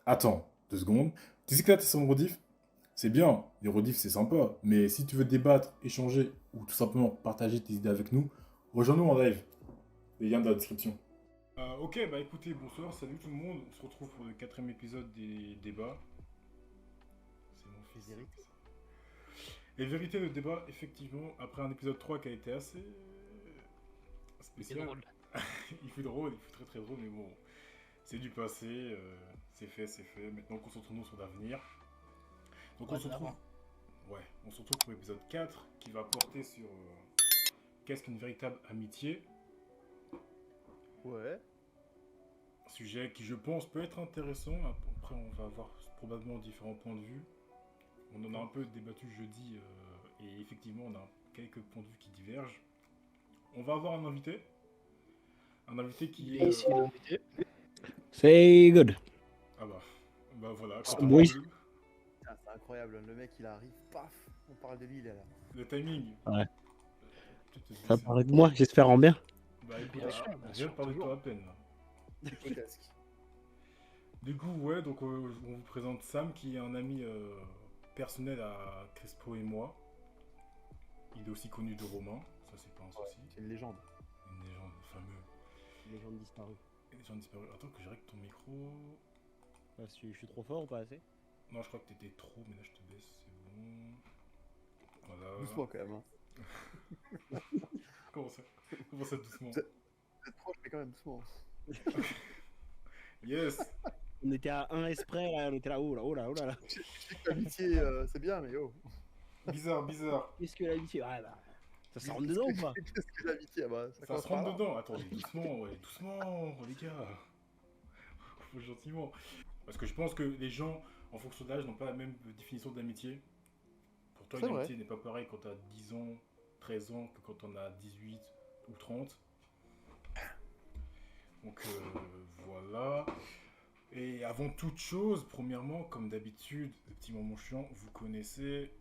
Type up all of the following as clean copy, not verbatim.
Attends, 2 secondes. Tu sais que là, t'es sur mon rediff? C'est bien, les rediffs, c'est sympa. Mais si tu veux débattre, échanger ou tout simplement partager tes idées avec nous, rejoins-nous en live. Les liens dans la description. Ok, bah écoutez, bonsoir, salut tout le monde. On se retrouve pour le 4e épisode des débats. C'est mon Les fils. vérités. Et vérité, le débat, effectivement, après un épisode 3 qui a été assez C'est spécial. drôle. Il fut drôle, il fut très très drôle, mais bon, c'est du passé, c'est fait, c'est fait. Maintenant, concentrons-nous sur l'avenir. Donc, on se retrouve. Ouais, on se retrouve pour l'épisode 4 qui va porter sur qu'est-ce qu'une véritable amitié. Ouais. Sujet qui, je pense, peut être intéressant. Après, on va avoir probablement différents points de vue. On en a un peu débattu jeudi et effectivement, on a quelques points de vue qui divergent. On va avoir un invité. Un invité qui Il est est. ici l'invité. C'est good. Ah bah voilà. Ah, Quand on oui. parle Putain, c'est incroyable, le mec il arrive, paf, on parle de lui, il est là. le timing. Ouais. Tu te dis, Ça c'est- paraît de moi, j'espère en bien. Bah écoute, Bien sûr, bien on vient sûr, de parler de toujours. toi à peine là. Presque. Du coup, ouais, donc on vous présente Sam qui est un ami personnel à Crespo et moi. Il est aussi connu de Romain, ça c'est pas un souci. C'est une légende. Une légende, fameux. Les gens disparus. Les gens disparus. Attends que je règle ton micro. Je suis trop fort ou pas assez? Non, je crois que t'étais trop, mais là je te baisse, c'est bon. Voilà. Doucement quand même. Hein. Comment ça doucement? C'est trop, je fais quand même doucement. Yes. On était à 1 esprit, là, on était là, oh là, oh là, oh là là. Je sais que l'amitié c'est bien, mais oh. Bizarre, bizarre. Qu'est-ce que l'amitié? Ouais, bah, ça rentre dedans ou pas? Qu'est-ce que l'amitié? Ah bah, Ça commence se par rentre là. dedans. Attendez, doucement, ouais, doucement, les gars. Faut gentiment. Parce que je pense que les gens, en fonction d'âge, n'ont pas la même définition d'amitié. Pour toi, C'est une vrai. amitié n'est pas pareil quand t'as 10 ans, 13 ans, que quand on a 18 ou 30. Donc voilà. Et avant toute chose, premièrement, comme d'habitude, le petit moment chiant, vous connaissez,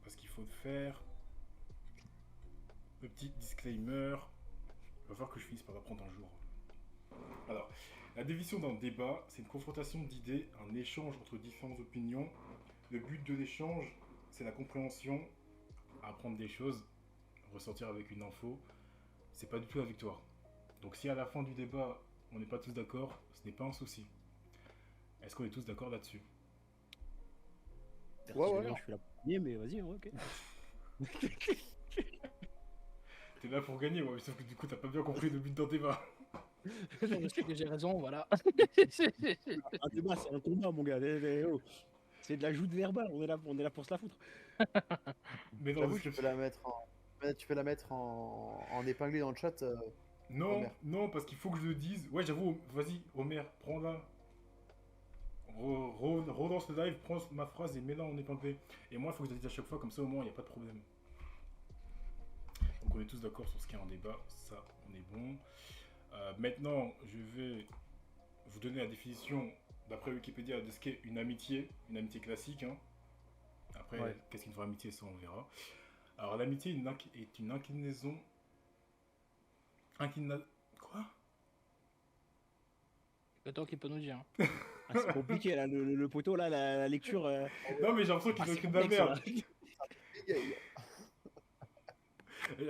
parce qu'il faut le faire. Le petit disclaimer. Il va falloir que je finisse par apprendre un jour. Alors, la division d'un débat, c'est une confrontation d'idées, un échange entre différentes opinions. Le but de l'échange, c'est la compréhension, apprendre des choses, ressortir avec une info. C'est pas du tout la victoire. Donc si à la fin du débat, on n'est pas tous d'accord, ce n'est pas un souci. Est-ce qu'on est tous d'accord là-dessus? Ouais. Je suis là pour gagner, mais vas-y, ouais, ok. T'es là pour gagner, ouais, sauf que du coup, t'as pas bien compris le but d'un débat. Je sais que j'ai raison, voilà. Un débat, c'est un combat, mon gars. Oh. C'est de la joute verbale, on est là pour se la foutre. Mais non, J'avoue, parce tu que- peux la mettre en. Ouais, tu peux la mettre en épinglé dans le chat. non, Homer. non, parce qu'il faut que je le dise. Ouais, j'avoue, vas-y, Homer, prends-la. Relance le live, prends ma phrase et mets-la en épinglé. Et moi, il faut que je la dise à chaque fois, comme ça au moins, il n'y a pas de problème. Donc on est tous d'accord sur ce qu'est un débat, ça, on est bon. Maintenant, je vais vous donner la définition, d'après Wikipédia, de ce qu'est une amitié classique. Hein. Après, Ouais. qu'est-ce qu'une vraie amitié, ça on verra. Alors l'amitié est une inclinaison... Quoi? C'est toi qui peux nous dire. Ah, c'est compliqué, là, le poteau, là, la lecture. Non mais j'ai l'impression qu'il Ah, a c'est écrit de la complexe, merde. Gay.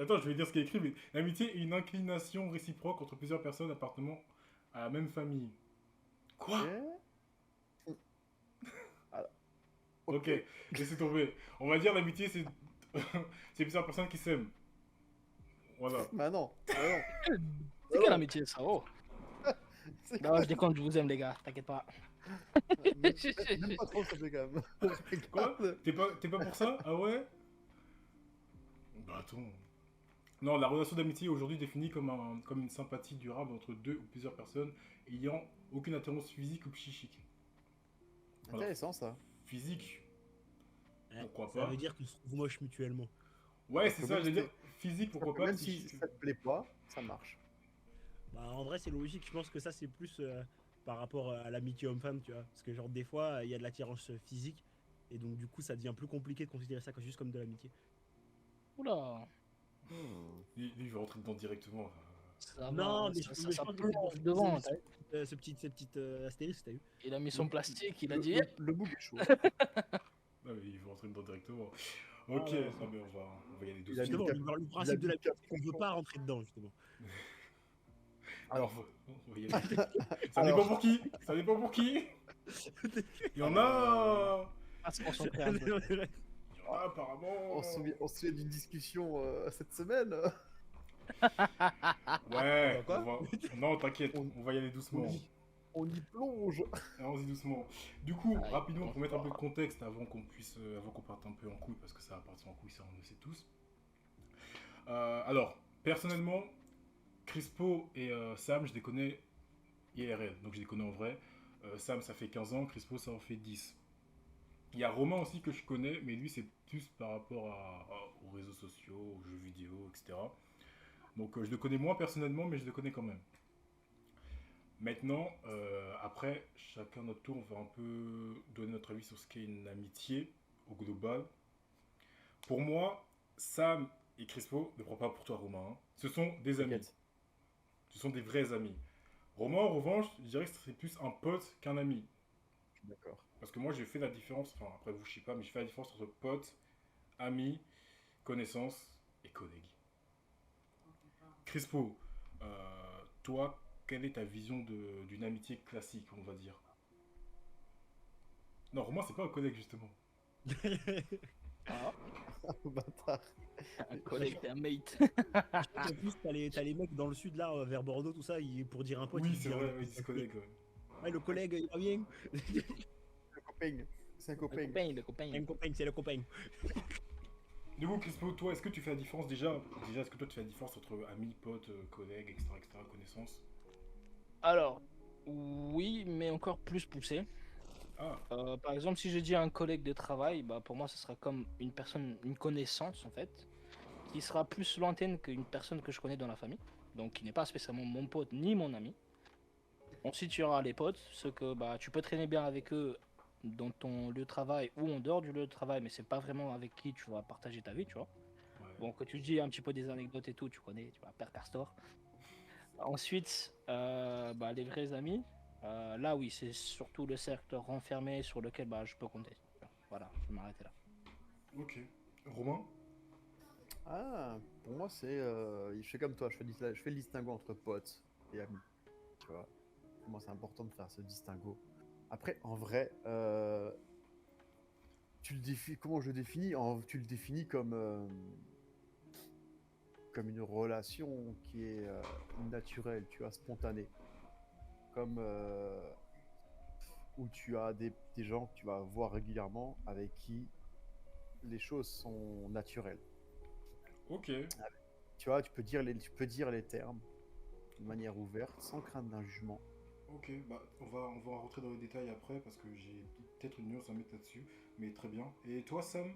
Attends, je vais dire ce qu'il y a écrit, mais l'amitié est une inclination réciproque entre plusieurs personnes appartenant à la même famille. Quoi? Eh. Ah, Ok, laissez tomber. On va dire l'amitié, c'est c'est plusieurs personnes qui s'aiment. Voilà. Bah non. Bah non. C'est quelle amitié ça? Oh. C'est Non, je déconne, je vous aime les gars, t'inquiète pas. même pas trop, ça fait quand même. Quoi? T'es pas pour ça? Ah ouais? Bah attends. Non, la relation d'amitié est aujourd'hui définie comme une sympathie durable entre deux ou plusieurs personnes ayant aucune attirance physique ou psychique. Voilà. Intéressant ça. Physique, pourquoi Ça pas? veut dire qu'on se trouve moche mutuellement. Ouais, c'est ça, Même j'allais si- dire physique, pourquoi pas? Même si Psychique. ça te plaît pas, ça marche. Bah, en vrai, c'est logique. Je pense que ça, c'est plus par rapport à l'amitié homme-femme, tu vois. Parce que, genre, des fois, il y a de l'attirance physique. Et donc, du coup, ça devient plus compliqué de considérer ça juste comme de l'amitié. Oula. Lui, il veut rentrer dedans directement. Ça Non, va, mais ça, je, ça, mais je ça pense que plonge c'est devant. mis T'as vu. ces petites astérisques, t'as vu? Il a mis son plastique, il a Le, dit. le, le bug est chaud. Non, mais il faut rentrer dedans directement. Ah Ok, ouais, non, mais on va y aller Il a mis doucement. Justement, le cap- le il a principe de mis la le cap- c'est qu'on veut pas rentrer dedans, justement. Alors, On va y aller. Ça Alors. dépend pour qui. Ça dépend pour qui. Il y en a. À se concentrer un peu. Il y en a apparemment. On se souvient d'une discussion cette semaine. Ouais, Quoi Non, t'inquiète, On- on va y aller doucement. On y plonge. Allons-y doucement. Du coup, Ah, rapidement, pour mettre un peu de bonsoir. contexte avant avant qu'on parte un peu en couille, parce que ça va partir en couille, ça on le sait tous. Alors, personnellement, Crispo et Sam, je les connais IRL, donc je les connais en vrai. Sam, ça fait 15 ans, Crispo, ça en fait 10. Il y a Romain aussi que je connais, mais lui, c'est plus par rapport aux réseaux sociaux, aux jeux vidéo, etc. Donc, je le connais moins personnellement, mais je le connais quand même. Maintenant, après, chacun notre tour, on va un peu donner notre avis sur ce qu'est une amitié au global. Pour moi, Sam et Crispo, ne prends pas pour toi Romain, hein, ce sont des amis. T'inquiète. Ce sont des vrais amis. Romain, en revanche, je dirais que c'est plus un pote qu'un ami. Je suis d'accord. Parce que moi, j'ai fait la différence, enfin, après vous, je sais pas, mais j'ai fait la différence entre pote, ami, connaissance et collègue. Crispo, toi, quelle est ta vision d'une amitié classique, on va dire? Non, Romain, c'est pas un collègue, justement. Ah, Bâtard. un collègue, t'es un mate. En plus, t'as les mecs dans le sud, là, vers Bordeaux, tout ça, pour dire un pote, Oui, ils c'est disent vrai, ils disent collègue. Ouais. Ouais, le collègue, il va bien. Le copain. C'est un Le copain. copain, le copain. Un copain, c'est le copain. Du coup, Crispo, toi, est-ce que tu fais la différence déjà? Déjà, est-ce que toi, tu fais la différence entre ami, pote, collègue, etc., connaissance? Alors, oui, mais encore plus poussé. Ah, Par exemple, si je dis à un collègue de travail, bah pour moi, ce sera comme une personne, une connaissance en fait, qui sera plus lointaine qu'une personne que je connais dans la famille, donc qui n'est pas spécialement mon pote ni mon ami. Ensuite, il y aura les potes, ceux que bah tu peux traîner bien avec eux dans ton lieu de travail ou en dehors du lieu de travail, mais c'est pas vraiment avec qui tu vas partager ta vie, tu vois. ouais. Bon, que tu dis un petit peu des anecdotes et tout, tu connais, tu vois, Père Castor. Ensuite, bah, les vrais amis, là oui, c'est surtout le cercle renfermé sur lequel bah, je peux compter. Voilà, je vais m'arrêter là. Ok. Romain? Ah, pour moi, c'est. Je fais comme toi, je fais le distinguo entre potes et amis. Tu vois. Pour moi, c'est important de faire ce distinguo. Après, en vrai, comment je le définis? Tu le définis comme une relation qui est naturelle, tu vois, spontanée. Comme où tu as des gens que tu vas voir régulièrement avec qui les choses sont naturelles. Ok. Tu vois, tu peux dire les termes de manière ouverte, sans crainte d'un jugement. Ok, bah on va rentrer dans les détails après parce que j'ai peut-être une nuance à mettre là-dessus, mais très bien. Et toi, Sam?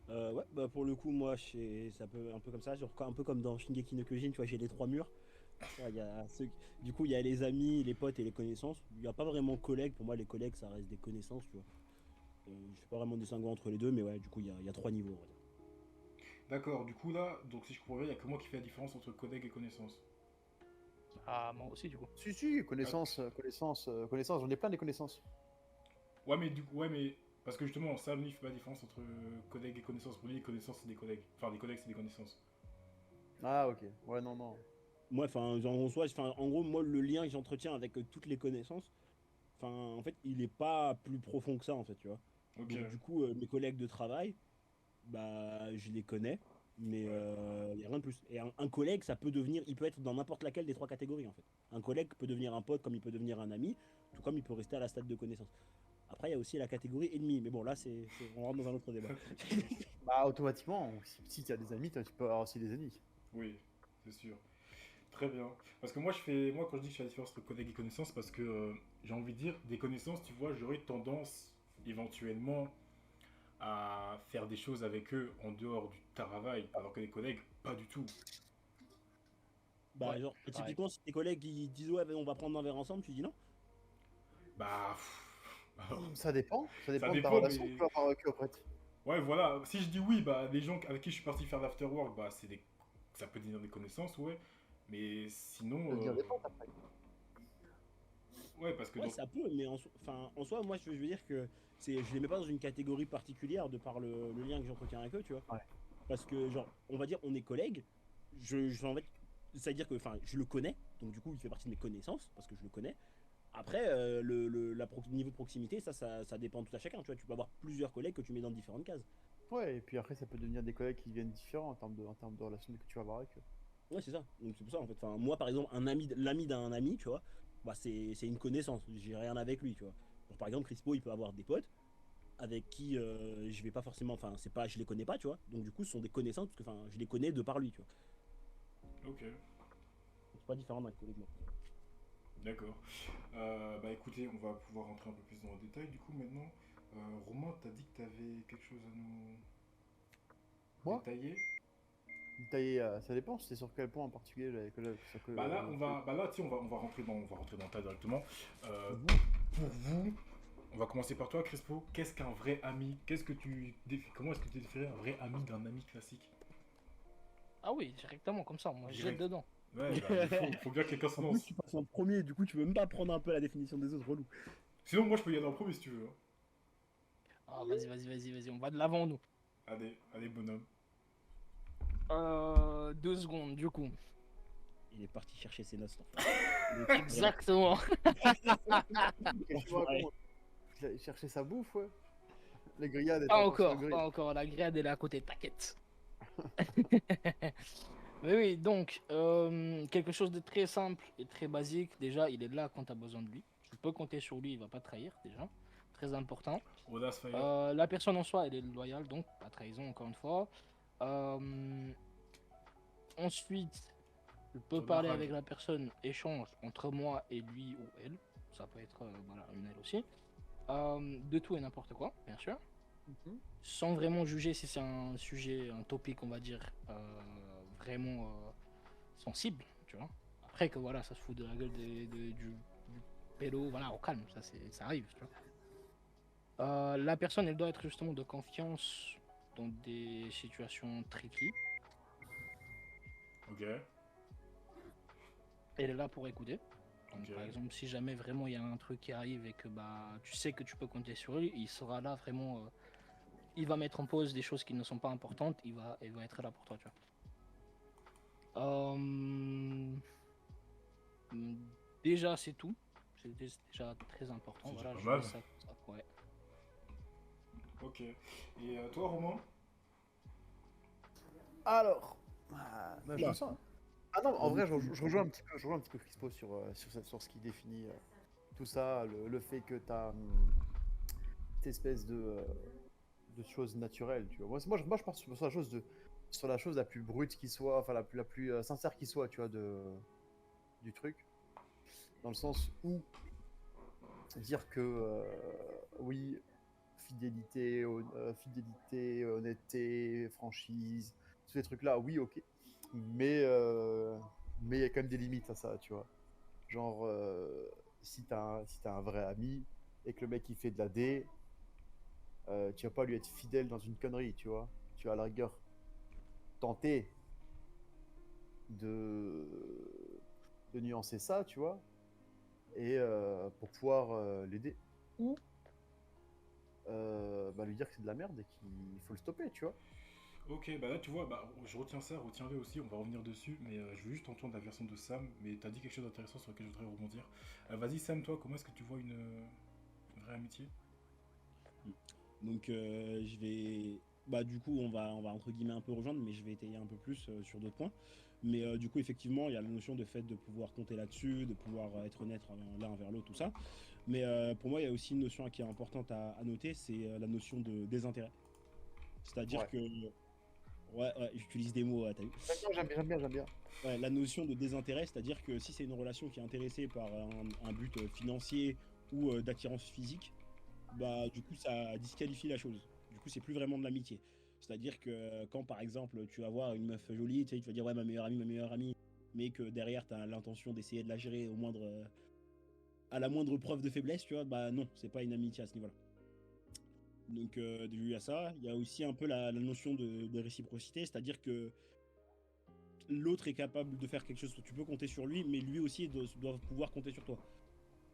Ouais, bah pour le coup, moi, c'est un peu comme ça, genre un peu comme dans Shingeki no Kyojin, tu vois, j'ai les trois murs. Tu vois, du coup, il y a les amis, les potes et les connaissances. Il n'y a pas vraiment collègues, pour moi, les collègues, ça reste des connaissances, tu vois. Je fais pas vraiment distinguo entre les deux, mais ouais, du coup, il y a trois niveaux, on va dire. D'accord, du coup là, donc si je comprends bien, il n'y a que moi qui fais la différence entre collègue et connaissance. Ah, moi aussi, du coup. Si, connaissance, j'en ai plein des connaissances. Ouais, mais parce que justement, Sam, lui, il fait pas la différence entre collègue et connaissance. Pour lui, les connaissances, c'est des collègues. Enfin, les collègues, c'est des connaissances. Ah, ok. Ouais, non, non. Moi, enfin, en gros, moi, le lien que j'entretiens avec toutes les connaissances, enfin, en fait, il est pas plus profond que ça, en fait, tu vois. Ok. Donc, du coup, mes collègues de travail, bah, je les connais, mais il y a rien de plus. Et un collègue, il peut être dans n'importe laquelle des trois catégories, en fait. Un collègue peut devenir un pote comme il peut devenir un ami, tout comme il peut rester à la stade de connaissance. Après, il y a aussi la catégorie ennemi, mais bon, là, on rentre dans un autre débat. Bah, automatiquement, si tu as des amis, toi, tu peux avoir aussi des ennemis. Oui, c'est sûr. Très bien. Parce que moi, quand je dis que je fais la différence entre collègue et connaissance, parce que j'ai envie de dire, des connaissances, tu vois, j'aurais tendance éventuellement à faire des choses avec eux en dehors du travail, alors que les collègues, pas du tout. Bah, Ouais, genre, pareil. typiquement, si tes collègues ils disent ouais, on va prendre un verre ensemble, tu dis non? Bah, alors, Ça dépend de ta dépend, relation mais que tu vas avoir avec eux, en fait. ouais, voilà. Si je dis oui, bah, les gens avec qui je suis parti faire l'afterwork, bah, ça peut devenir des connaissances, ouais. Mais sinon, Ça veut dire des potes après. ouais, parce que Ouais, donc, ça peut, mais en soi, moi, je veux dire que je les mets pas dans une catégorie particulière de par le lien que j'entretiens avec eux, tu vois. Ouais. Parce que, genre, on va dire, on est collègues. En fait, c'est-à-dire que, enfin, je le connais, donc du coup, il fait partie de mes connaissances, parce que je le connais. Après, niveau de proximité, ça dépend tout à chacun, tu vois. Tu peux avoir plusieurs collègues que tu mets dans différentes cases. Ouais, et puis après, ça peut devenir des collègues qui viennent différents en termes de relation que tu vas avoir avec eux. Ouais, c'est ça. Donc c'est pour ça, en fait. Enfin, moi, par exemple, l'ami d'un ami, tu vois, bah, c'est une connaissance. J'ai rien avec lui, tu vois. Genre, par exemple, Crispo, il peut avoir des potes avec qui je vais pas forcément, enfin c'est pas, je les connais pas, tu vois, donc du coup ce sont des connaissances parce que enfin je les connais de par lui, tu vois. ok, C'est pas différent d'un collègue. d'accord. Bah écoutez, on va pouvoir rentrer un peu plus dans le détail du coup maintenant. Romain, t'as dit que t'avais quelque chose à nous Moi, détailler. détailler, ça dépend, c'est sur quel point en particulier sur que, Bah là, tiens, on va rentrer dans le tas directement. Euh, Mhm. pour vous, on va commencer par toi, Crespo. Qu'est-ce qu'un vrai ami? Comment est-ce que tu définirais un vrai ami d'un ami classique? Ah oui, directement comme ça, moi je jette Direct. dedans. Ouais, bah, faut bien que quelqu'un se En plus lance. tu passes en premier, du coup tu veux même pas prendre un peu la définition des autres, relou. Sinon, moi, je peux y aller en premier si tu veux, hein. Ah, vas-y, on va de l'avant, nous. Allez, allez, bonhomme. 2 secondes, du coup. Il est parti chercher ses noces, Exactement. Qu'est-ce que tu me racontes? Il a cherché sa bouffe, ouais. Les grillades étaient Pas encore sur le encore, grill. pas encore. La grillade, elle est à côté, t'inquiète. Mais oui, donc, quelque chose de très simple et très basique. Déjà, il est là quand tu as besoin de lui. Tu peux compter sur lui, il va pas te trahir, déjà. Très important. Audace Fire. La personne en soi, elle est loyale, donc pas trahison, encore une fois. Euh, Ensuite, je peux Soda parler Rag. avec la personne, échange entre moi et lui ou elle. Ça peut être voilà, une elle aussi. De tout et n'importe quoi, bien sûr. Mhm. Sans vraiment juger si c'est un sujet, un topic, on va dire, vraiment sensible, tu vois. Après que voilà, ça se fout de la gueule du pédo, voilà, au calme, ça arrive, tu vois. La personne, elle doit être justement de confiance dans des situations tricky. Ok, Elle est là pour écouter. Donc, ok. par exemple, si jamais vraiment il y a un truc qui arrive et que bah tu sais que tu peux compter sur lui, il sera là vraiment. Il va mettre en pause des choses qui ne sont pas importantes. Il va être là pour toi, tu vois. Euh, Déjà, c'est tout. C'est déjà très important. C'est déjà Voilà, pas je mal. laisse ça comme ça. Ouais. Ok. Et toi, Romain? Alors, bah, je me Là, sens. Ah non, en vas-y, vrai, je rejoins un petit peu, je rejoins un petit peu Crispo sur ce qui définit tout ça, le fait que tu as cette espèce de choses naturelles, tu vois. Moi, je pense sur la chose la plus brute qui soit, enfin la plus sincère qui soit, tu vois, du truc, dans le sens où dire que oui, fidélité, honnêteté, franchise, tous ces trucs-là, oui, ok, mais il y a quand même des limites à ça, tu vois. Genre, si t'as un vrai ami et que le mec il fait de la D, tu vas pas lui être fidèle dans une connerie, tu vois. Tu vas à la rigueur tenter de nuancer ça, tu vois, et pour pouvoir l'aider. Ou bah, lui dire que c'est de la merde et qu'il faut le stopper, tu vois. Ok, bah là, tu vois, bah, je retiens ça, retiens-le aussi, on va revenir dessus, mais je veux juste entendre la version de Sam, mais t'as dit quelque chose d'intéressant sur lequel je voudrais rebondir. Vas-y, Sam, toi, comment est-ce que tu vois une vraie amitié? donc je vais, bah du coup on va entre guillemets un peu rejoindre, mais je vais étayer un peu plus sur d'autres points. Mais du coup effectivement il y a la notion de fait de pouvoir compter là-dessus, de pouvoir être honnête l'un envers l'autre, tout ça. Mais pour moi il y a aussi une notion qui est importante à noter, c'est la notion de désintérêt. C'est-à-dire Ouais. que ouais, ouais, j'utilise des mots, ouais, t'as vu. J'aime bien. Ouais, la notion de désintérêt, c'est-à-dire que si c'est une relation qui est intéressée par un but financier ou d'attirance physique, bah du coup ça disqualifie la chose. Du coup c'est plus vraiment de l'amitié. C'est-à-dire que quand par exemple tu vas voir une meuf jolie, tu sais, tu vas dire ouais ma meilleure amie, mais que derrière tu as l'intention d'essayer de la gérer à la moindre preuve de faiblesse, tu vois, bah non, c'est pas une amitié à ce niveau-là. Donc dû à ça, il y a aussi un peu la notion de réciprocité, c'est-à-dire que l'autre est capable de faire quelque chose, tu peux compter sur lui, mais lui aussi doit pouvoir compter sur toi.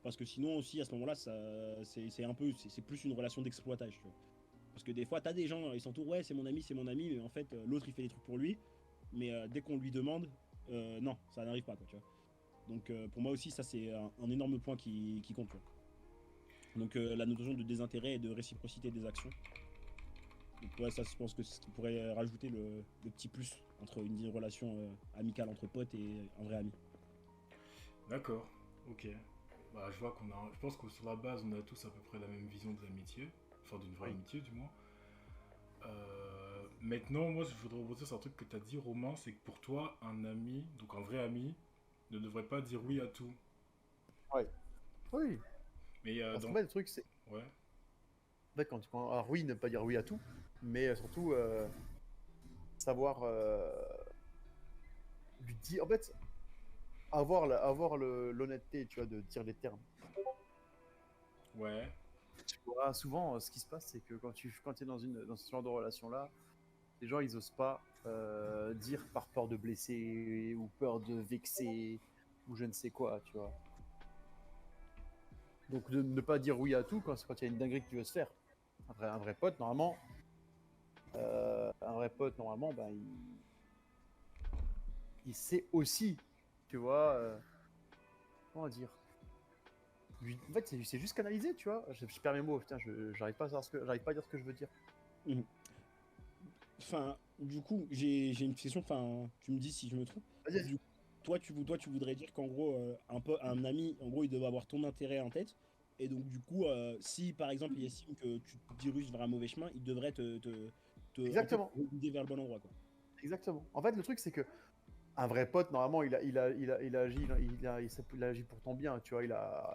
Parce que sinon aussi à ce moment-là, c'est plus une relation d'exploitage. Tu vois. Parce que des fois, t'as des gens, ils s'entourent, ouais, c'est mon ami, mais en fait, l'autre il fait des trucs pour lui, mais dès qu'on lui demande, non, ça n'arrive pas, quoi, tu vois. Donc pour moi aussi, ça c'est un énorme point qui compte. Tu vois. Donc la notion de désintérêt et de réciprocité des actions. Donc ouais, ça je pense que c'est ce qui pourrait rajouter le petit plus entre une relation amicale entre potes et un vrai ami. D'accord, ok. Bah, je vois je pense que sur la base, on a tous à peu près la même vision de l'amitié. Enfin, d'une vraie Oui. amitié, du moins. Maintenant, moi, je voudrais rebondir sur un truc que tu as dit, Romain, c'est que pour toi, un ami, donc un vrai ami, ne devrait pas dire oui à tout. Ouais. Oui. Mais Parce qu'en fait, le truc, c'est Ouais, en fait, quand tu prends alors oui, ne pas dire oui à tout, mais surtout savoir lui dire. En fait, avoir l'honnêteté, tu vois, de dire les termes. ouais, Tu vois, souvent, ce qui se passe, c'est que quand tu es dans ce genre de relation-là, les gens, ils osent pas dire par peur de blesser ou peur de vexer ou je ne sais quoi, tu vois. Donc, de ne pas dire oui à tout quand il y a une dinguerie qui veut se faire. Un vrai pote, normalement, ben, il sait aussi, tu vois, comment dire. En fait, c'est juste canalisé, tu vois. Je perds mes mots, putain, j'arrive pas à j'arrive pas à dire ce que je veux dire. Mhm. Enfin, du coup, j'ai une question, enfin, tu me dis si je me trompe. Vas-y, vas-y. Du coup, toi, tu voudrais dire qu'en gros, un ami, en gros, il devait avoir ton intérêt en tête. Et donc, du coup, si par exemple, il estime que tu te diriges vers un mauvais chemin, il devrait un peu te Exactement, guider vers le bon endroit, quoi. exactement. En fait, le truc, c'est que un vrai pote, normalement, il agit pour ton bien, tu vois.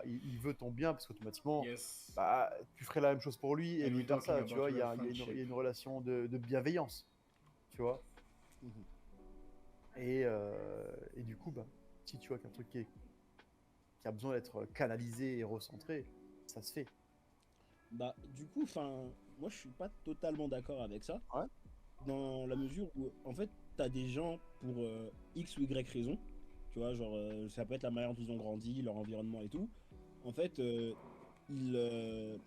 Il veut ton bien parce qu'automatiquement, yes. bah, tu ferais la même chose pour lui et And vice we're talking versa, tu about vois. real Il y friendship. a une relation de bienveillance, tu vois. Mhm. Et du coup, bah, si tu vois qu'un truc qui a besoin d'être canalisé et recentré, ça se fait. Bah, du coup, enfin, moi, je suis pas totalement d'accord avec ça, Ouais. dans la mesure où, en fait, t'as des gens pour X ou Y raison, tu vois, genre, ça peut être la manière dont ils ont grandi, leur environnement et tout. En fait, ils, euh,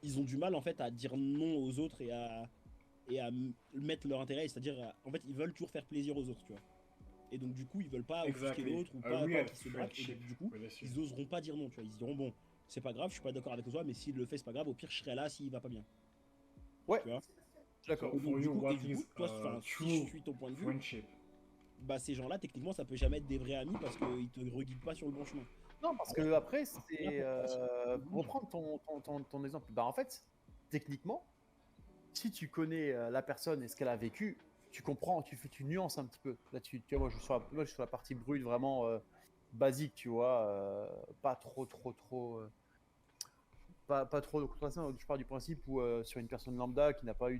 ils ont du mal, en fait, à dire non aux autres et à mettre leur intérêt, c'est-à-dire, en fait, ils veulent toujours faire plaisir aux autres, tu vois. Et donc, du coup, ils veulent pas offusquer Exactly. l'autre ou A pas real qu'il se braque, et donc, friendship du coup, relation. ils oseront pas dire non, tu vois. Ils diront, bon, c'est pas grave, je suis pas d'accord avec toi, mais s'il le fait, c'est pas grave, au pire, je serai là s'il va pas bien, Ouais, tu vois. je suis d'accord. So Et donc, for du you, coup, what is toi, enfin, si je true suis ton point de vue, friendship? bah, ces gens-là, techniquement, ça peut jamais être des vrais amis parce qu'ils te reguident pas sur le bon chemin. Non, parce Alors que que après, rien c'est pour toi, si- pour reprendre ton exemple. Bah, en fait, techniquement, si tu connais la personne et ce qu'elle a vécu, tu comprends, tu nuances un petit peu. Là, tu vois, moi, je suis sur la partie brute, vraiment basique, tu vois, pas trop, pas trop de contrefaçon. Donc, je pars du principe où sur une personne lambda qui n'a pas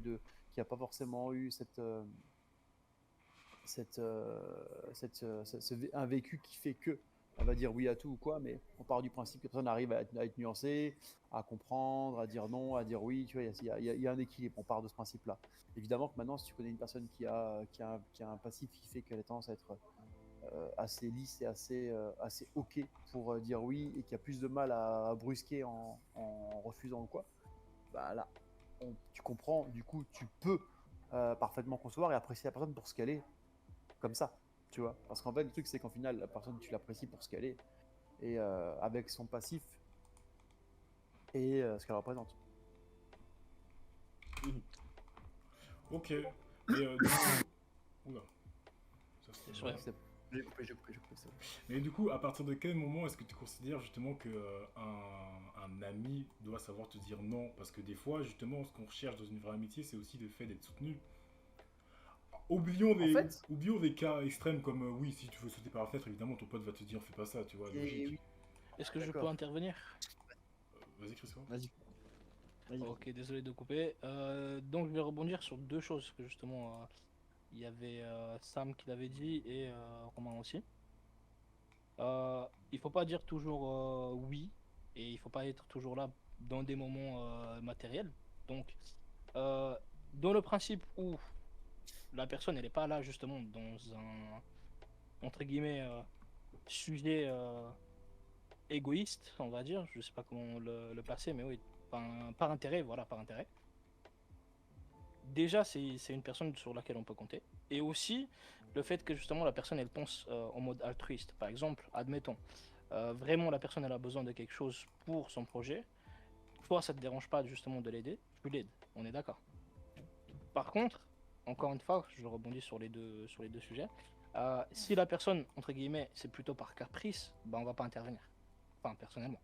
forcément eu un vécu qui fait que elle va dire oui à tout ou quoi, mais on part du principe que la personne arrive à être nuancée, à comprendre, à dire non, à dire oui, tu vois, il y a un équilibre, on part de ce principe-là. Évidemment que maintenant, si tu connais une personne qui a un passif qui fait qu'elle a tendance à être assez lisse et assez ok pour dire oui et qui a plus de mal à brusquer en refusant ou quoi, bah là, tu comprends, du coup, tu peux parfaitement concevoir et apprécier la personne pour ce qu'elle est, comme ça, tu vois. Parce qu'en fait, le truc, c'est qu'en final, la personne, tu l'apprécies pour ce qu'elle est et avec son passif et ce qu'elle représente. Mhm. Ok. Mais du coup. Oula. Ça se C'est trouve vrai. bien. J'ai coupé, c'est bon. Mais du coup, à partir de quel moment est-ce que tu considères justement que un ami doit savoir te dire non? Parce que des fois, justement, ce qu'on recherche dans une vraie amitié, c'est aussi le fait d'être soutenu. En fait, Oublions des cas extrêmes comme oui, si tu veux sauter par la fenêtre, évidemment, ton pote va te dire fais pas ça, tu vois, et logique. oui, Est-ce que je peux d'accord. intervenir? Vas-y, Christophe. Vas-y, vas-y. Ok, désolé de couper. Donc je vais rebondir sur deux choses que justement il y avait Sam qui l'avait dit et Romain aussi. Il faut pas dire toujours oui et il faut pas être toujours là dans des moments matériels. Donc dans le principe où la personne elle n'est pas là justement dans entre guillemets, sujet égoïste, on va dire, je sais pas comment le placer, mais oui, par intérêt, voilà, par intérêt. Déjà, c'est une personne sur laquelle on peut compter. Et aussi, le fait que justement la personne, elle pense en mode altruiste. Par exemple, admettons, vraiment la personne, elle a besoin de quelque chose pour son projet. Toi, ça te dérange pas justement de l'aider, tu l'aides, on est d'accord. Par contre, encore une fois, je rebondis sur les deux sujets. Si la personne, entre guillemets, c'est plutôt par caprice, ben on va pas intervenir. Enfin, personnellement.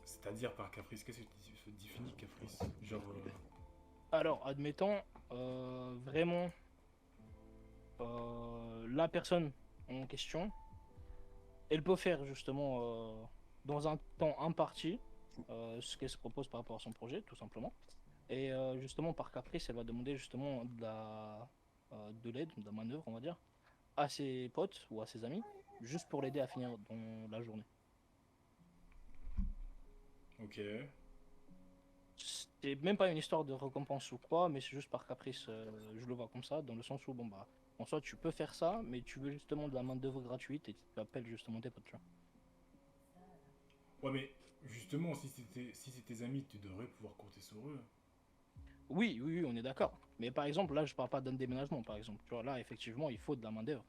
C'est-à-dire par caprice, qu'est-ce que tu définis caprice? Genre, Alors, admettons, vraiment, la personne en question, elle peut faire justement dans un temps imparti ce qu'elle se propose par rapport à son projet, tout simplement. Et justement, par caprice, elle va demander justement de l'aide, de la manœuvre, on va dire, à ses potes ou à ses amis, juste pour l'aider à finir dans la journée. ok. C'est même pas une histoire de récompense ou quoi, mais c'est juste par caprice, je le vois comme ça, dans le sens où, bon bah, en soi, tu peux faire ça, mais tu veux justement de la main-d'œuvre gratuite et tu appelles justement tes potes, tu vois. Ouais, mais justement, si c'est tes amis, tu devrais pouvoir compter sur eux. Oui, oui, oui, on est d'accord. Mais par exemple, là, je parle pas d'un déménagement, par exemple. Tu vois, là, effectivement, il faut de la main-d'œuvre.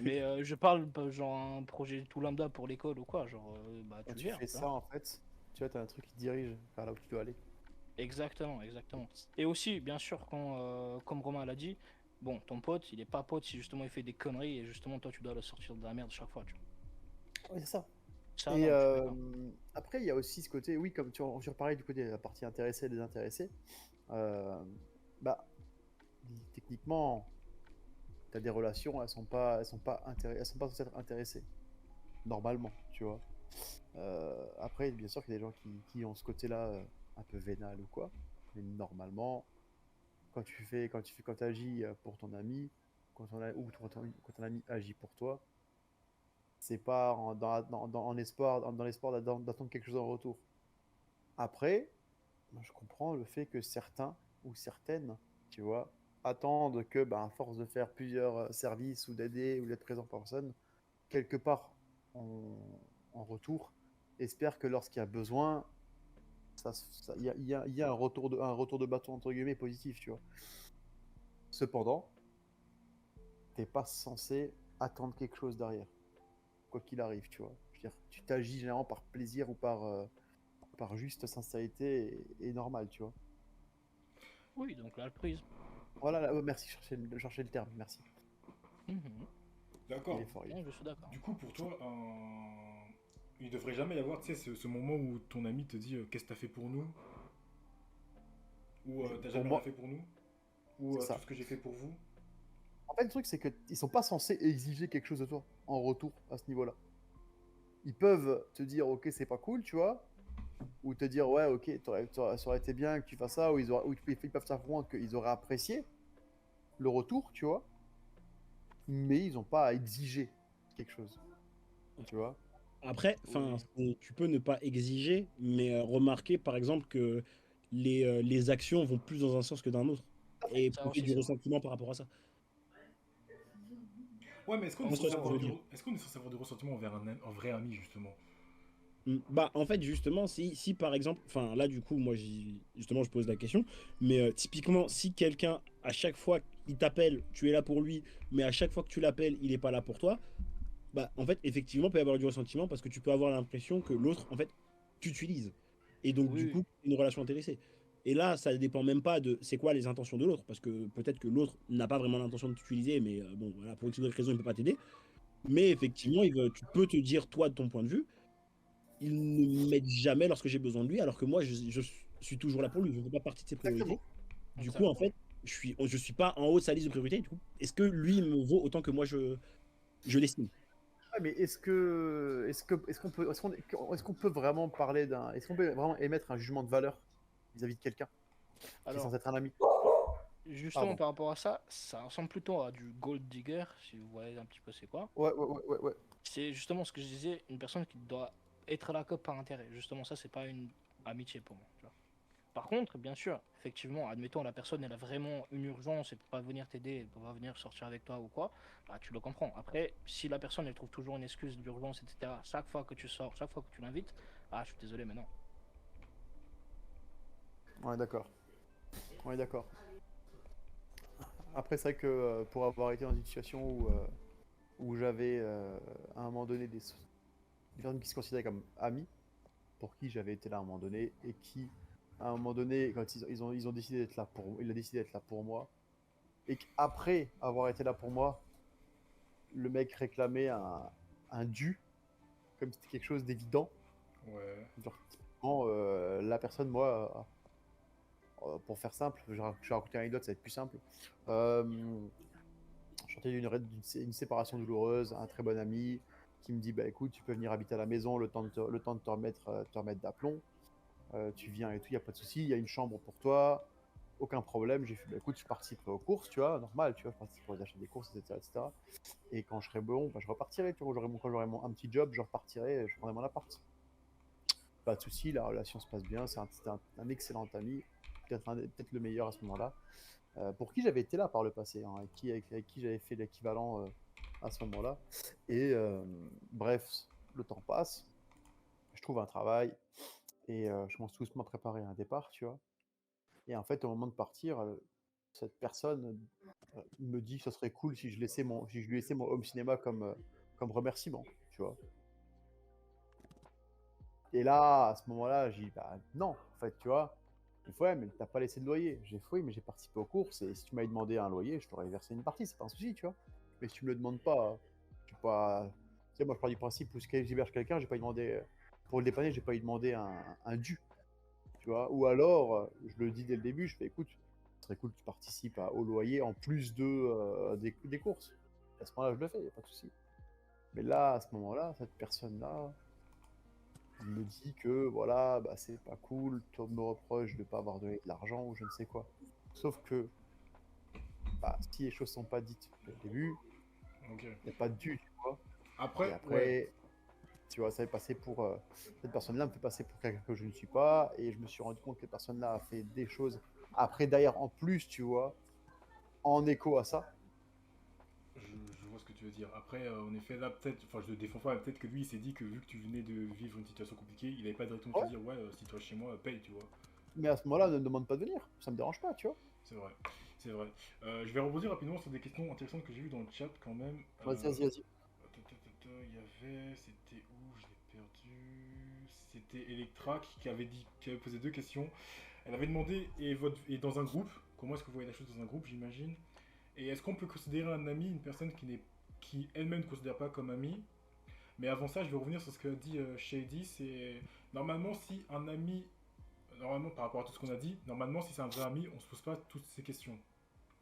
Mais je parle, genre, un projet tout lambda pour l'école ou quoi, genre, bah, Quand tu le tu gères, fais tu vois. ça, en fait, tu vois, t'as un truc qui te dirige vers là où tu dois aller. Exactement, exactement. Et aussi, bien sûr, quand, comme Romain l'a dit, bon, ton pote, il est pas pote si justement il fait des conneries et justement toi tu dois le sortir de la merde chaque fois, tu vois. Ouais, c'est ça. Ça, Et non, je suis d'accord. après, il y a aussi ce côté, oui, comme tu reparlais du côté de la partie intéressée et désintéressée, euh, bah, techniquement, tu as des relations, elles sont pas censées être intéressées, normalement, tu vois. Après, bien sûr qu'il y a des gens qui ont ce côté-là un peu vénal ou quoi, mais normalement, quand tu agis pour ton ami, quand ton ami agit pour toi, c'est pas en espoir, dans l'espoir d'attendre quelque chose en retour. Après, moi, je comprends le fait que certains ou certaines, tu vois, attendent que, ben, à force de faire plusieurs services ou d'aider ou d'être présent pour personne, quelque part en, en retour, espèrent que lorsqu'il y a besoin, il y a un retour de bâton entre guillemets positif, tu vois. Cependant, t'es pas censé attendre quelque chose derrière, quoi qu'il arrive, tu vois. Je veux dire, tu t'agis généralement par plaisir ou par juste sincérité et normal, tu vois. Oui, donc l'altruisme. Voilà, merci, je cherchais le terme, merci. Mhm. Il est D'accord. fort, il est Non, je fort. suis d'accord. Du coup, pour toi, il devrait jamais y avoir, tu sais, ce moment où ton ami te dit qu'est-ce que t'as fait pour nous? Ou Mais t'as pour jamais rien fait moi, pour nous? Ou c'est tout ça. ce que j'ai fait pour vous? En fait, le truc, c'est qu'ils sont pas censés exiger quelque chose de toi en retour à ce niveau-là. Ils peuvent te dire, ok, c'est pas cool, tu vois, ou te dire, ouais, ok, ça aurait été bien que tu fasses ça, ou ils peuvent s'affronter qu'ils auraient apprécié le retour, tu vois, mais ils n'ont pas à exiger quelque chose, tu vois. Après, enfin, Oui. tu peux ne pas exiger, mais remarquer par exemple que les actions vont plus dans un sens que dans un autre et Ça éprouver aussi, du c'est vrai. ressentiment par rapport à ça. Ouais, mais est-ce qu'on est Moi, c'est censé ce que je avoir veux dire. est-ce qu'on est censé avoir du ressentiment envers un vrai ami, justement? Bah, en fait, justement, si par exemple, enfin, là, du coup, moi, justement, je pose la question, mais typiquement, si quelqu'un, à chaque fois qu'il t'appelle, tu es là pour lui, mais à chaque fois que tu l'appelles, il n'est pas là pour toi, bah, en fait, effectivement, il peut y avoir du ressentiment parce que tu peux avoir l'impression que l'autre, en fait, t'utilise. Et donc, Oui, du oui. coup, une relation intéressée. Et là, ça dépend même pas de c'est quoi les intentions de l'autre, parce que peut-être que l'autre n'a pas vraiment l'intention de t'utiliser, mais bon, voilà, pour X ou Y raison, il ne peut pas t'aider. Mais effectivement, tu peux te dire, toi, de ton point de vue, il ne m'aide jamais lorsque j'ai besoin de lui, alors que moi, je suis toujours là pour lui. Je ne fais pas partie de ses priorités. Exactement. Du coup, en Exactement. fait, je suis pas en haut de sa liste de priorités. Du coup, est-ce que lui me vaut autant que moi, je l'estime? Ouais, mais est-ce qu'on peut vraiment parler est-ce qu'on peut vraiment émettre un jugement de valeur vis-à-vis de quelqu'un qui est Alors, censé être un ami? justement, Pardon. par rapport à ça, ça ressemble plutôt à du gold digger, si vous voyez un petit peu c'est quoi. Ouais, ouais, ouais, ouais, ouais. C'est justement ce que je disais, une personne qui doit être là que par intérêt. Justement, ça, c'est pas une amitié pour moi, tu vois. Par contre, bien sûr, effectivement, admettons la personne elle a vraiment une urgence et peut pas venir t'aider, elle peut pas venir sortir avec toi ou quoi, bah tu le comprends. Après, si la personne elle trouve toujours une excuse d'urgence, etc., chaque fois que tu sors, chaque fois que tu l'invites, ah je suis désolé mais non. On est d'accord. On est d'accord. Après, c'est vrai que pour avoir été dans une situation où j'avais à un moment donné des personnes qui se considéraient comme amis, pour qui j'avais été là à un moment donné, et qui, à un moment donné, quand ils ont décidé d'être là il a décidé d'être là pour moi, et qu'après avoir été là pour moi, le mec réclamait un dû, comme si c'était quelque chose d'évident. Ouais. Genre, typiquement, la personne, moi, pour faire simple, je vais raconter une anecdote, ça va être plus simple. Je sortais d'une séparation douloureuse, un très bon ami qui me dit bah écoute, tu peux venir habiter à la maison le temps de te remettre d'aplomb. Tu viens et tout, il n'y a pas de souci, il y a une chambre pour toi, aucun problème. J'ai fait bah écoute, je participerai aux courses, tu vois, normal, tu vois, je participerai aux achats des courses, etc. etc. Et quand je serai bon, bah, je repartirai, tu vois, quand j'aurai un petit job, je repartirai, je prendrai mon appart. Pas de souci, la relation se passe bien, c'était un excellent ami, peut-être le meilleur à ce moment-là, pour qui j'avais été là par le passé, hein, avec qui j'avais fait l'équivalent à ce moment-là. Et bref, le temps passe, je trouve un travail et je commence tout doucement à préparer un départ, tu vois. Et en fait, au moment de partir, cette personne me dit que ce serait cool si je lui laissais mon home cinéma comme remerciement, tu vois. Et là, à ce moment-là, j'ai dit, bah non, en fait, tu vois. Il faut, ouais, mais t'as pas laissé de loyer. J'ai fait, oui, mais j'ai participé aux courses et si tu m'avais demandé un loyer, je t'aurais versé une partie, c'est pas un souci, tu vois. Mais si tu me le demandes pas, je suis pas. Tu sais, moi, je pars du principe où si j'héberge quelqu'un, j'ai pas demandé. Pour le dépanner, j'ai pas lui demandé un dû, tu vois. Ou alors, je le dis dès le début, je fais, écoute, ce serait cool que tu participes au loyer en plus des courses. À ce moment-là, je le fais, y a pas de souci. Mais là, à ce moment-là, cette personne-là, il me dit que voilà, bah, c'est pas cool, toi me reproche de pas avoir donné de l'argent ou je ne sais quoi. Sauf que bah, si les choses sont pas dites dès le début, Ok. il n'y a pas de dû, tu vois. Et Après, ouais. après, tu vois, ça fait passer pour. Cette personne-là me fait passer pour quelqu'un que je ne suis pas, et je me suis rendu compte que cette personne-là a fait des choses après, d'ailleurs, en plus, tu vois, en écho à ça. Je vois ce que tu veux dire. Après, en effet, là, peut-être, enfin, je le défends pas, mais peut-être que lui, il s'est dit que vu que tu venais de vivre une situation compliquée, il avait pas directement te Ouais, dire, ouais, si toi chez moi, paye, tu vois. mais à ce moment-là, ne me demande pas de venir, ça me dérange pas, tu vois. C'est vrai, c'est vrai. Je vais rebondir rapidement sur des questions intéressantes que j'ai vues dans le chat quand même. Vas-y, vas-y, vas-y. Il y avait, c'était où? Je l'ai perdu. C'était Electra qui avait posé deux questions. Elle avait demandé, et dans un groupe, comment est-ce que vous voyez la chose dans un groupe, j'imagine. Et est-ce qu'on peut considérer un ami une personne qui elle-même ne considère pas comme ami? Mais avant ça, je vais revenir sur ce qu'a dit Shady. C'est normalement si un ami, normalement par rapport à tout ce qu'on a dit, normalement si c'est un vrai ami, on se pose pas toutes ces questions.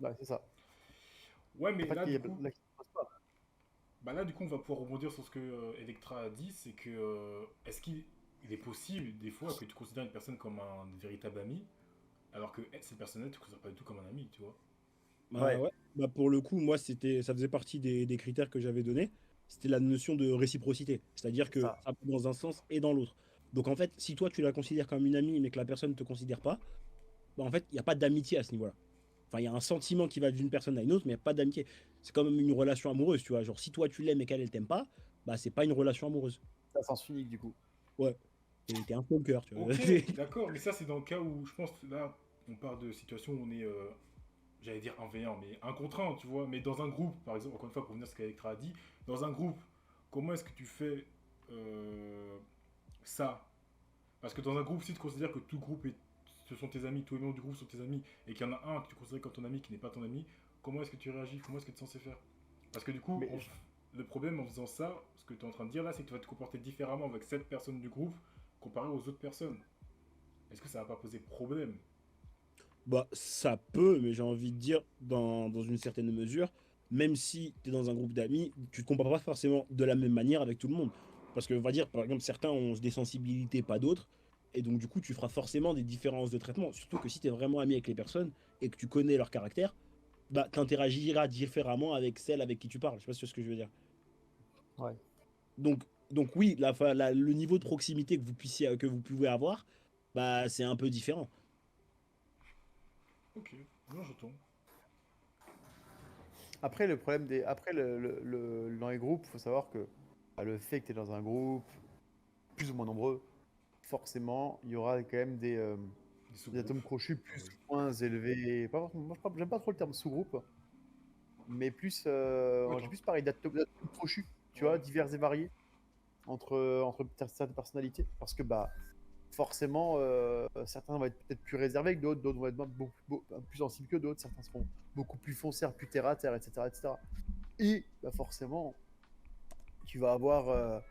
Ouais, c'est ça. Ouais, En mais fait, là il y du a coup, la question se pose pas. on va pouvoir rebondir sur ce que Electra a dit, c'est que est-ce qu'il est possible des fois que tu considères une personne comme un véritable ami, alors que cette personne-là tu ne considères pas du tout comme un ami, tu vois? Bah Ouais, ouais. Bah pour le coup, moi, ça faisait partie des critères que j'avais donnés. C'était la notion de réciprocité. C'est-à-dire c'est que ça. ça va dans un sens et dans l'autre. Donc en fait, si toi tu la considères comme une amie, mais que la personne ne te considère pas, bah en fait, il n'y a pas d'amitié à ce niveau-là. Enfin, il y a un sentiment qui va d'une personne à une autre, mais il n'y a pas d'amitié. C'est comme une relation amoureuse, tu vois. Genre, si toi tu l'aimes et qu'elle, elle t'aime pas, bah c'est pas une relation amoureuse. Ça sens unique du coup. Ouais. T'es un stalker, tu vois. Ok, d'accord, mais ça c'est dans le cas où je pense là on parle de situation où on est, j'allais dire un v 1 mais un contre un, tu vois. Mais dans un groupe, par exemple, encore une fois pour revenir à ce qu'Electra a dit, dans un groupe, comment est-ce que tu fais ça? Parce que dans un groupe, si tu considères que tout groupe ce sont tes amis, tous les membres du groupe sont tes amis, et qu'il y en a un que tu considères comme ton ami qui n'est pas ton ami, comment est-ce que tu réagis? Comment est-ce que tu es censé faire? Parce que du coup, Mais le problème en faisant ça, ce que tu es en train de dire là, c'est que tu vas te comporter différemment avec cette personne du groupe comparé aux autres personnes. Est-ce que ça va pas poser problème? Bah, ça peut, mais j'ai envie de dire, dans une certaine mesure, même si tu es dans un groupe d'amis, tu te compares pas forcément de la même manière avec tout le monde. Parce que, on va dire, par exemple, certains ont des sensibilités, pas d'autres. Et donc, du coup, tu feras forcément des différences de traitement. Surtout que si tu es vraiment ami avec les personnes et que tu connais leur caractère, bah, tu interagiras différemment avec celle avec qui tu parles. Je sais pas si tu vois ce que je veux dire. ouais. Donc, donc oui, le niveau de proximité que vous pouvez avoir, bah, c'est un peu différent. Ok, non, j'entends. Après, le problème des. Après, dans les groupes, faut savoir que bah, le fait que tu es dans un groupe plus ou moins nombreux, forcément, il y aura quand même Des des sous-groupes. atomes crochus Ah plus oui. ou moins élevés. Moi, j'aime pas trop le terme sous-groupe, mais plus. Ouais, J'ai toi. plus parlé d'atomes crochus, tu vois, Ouais. divers et variés, entre certaines personnalités. Parce que, bah, forcément, certains vont être peut-être plus réservés que d'autres, d'autres vont être plus sensibles que d'autres, certains seront beaucoup plus foncières, plus terre à terre, etc. etc. Et bah, forcément, tu vas avoir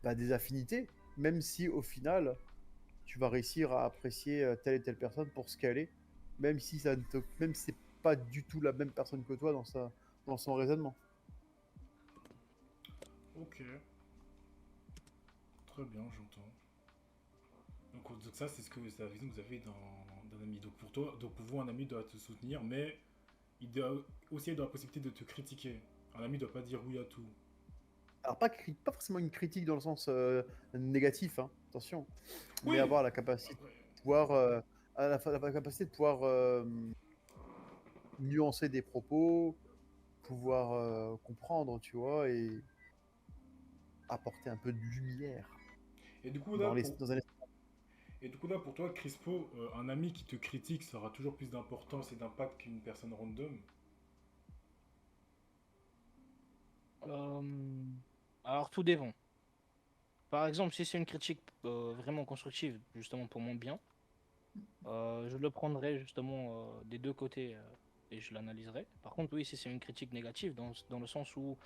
bah, des affinités, même si au final, tu vas réussir à apprécier telle et telle personne pour ce qu'elle est, même si c'est pas du tout la même personne que toi dans son raisonnement. Ok, très bien, j'entends. Donc ça, c'est ce que c'est la vision que vous avez d'un ami. Donc pour toi, donc pour vous, un ami doit te soutenir, mais il doit aussi avoir la possibilité de te critiquer. Un ami doit pas dire oui à tout. Alors, pas forcément une critique dans le sens négatif, hein, attention, mais Oui. avoir la capacité Après, de pouvoir, la capacité de pouvoir nuancer des propos, pouvoir comprendre, tu vois, et apporter un peu de lumière et du coup là pour dans un et du coup là pour toi, Crispo, un ami qui te critique, ça aura toujours plus d'importance et d'impact qu'une personne random. Euh, Alors tout dépend. Par exemple, si c'est une critique vraiment constructive, justement pour mon bien, je le prendrai justement des deux côtés et je l'analyserai. Par contre, oui, si c'est une critique négative, dans le sens où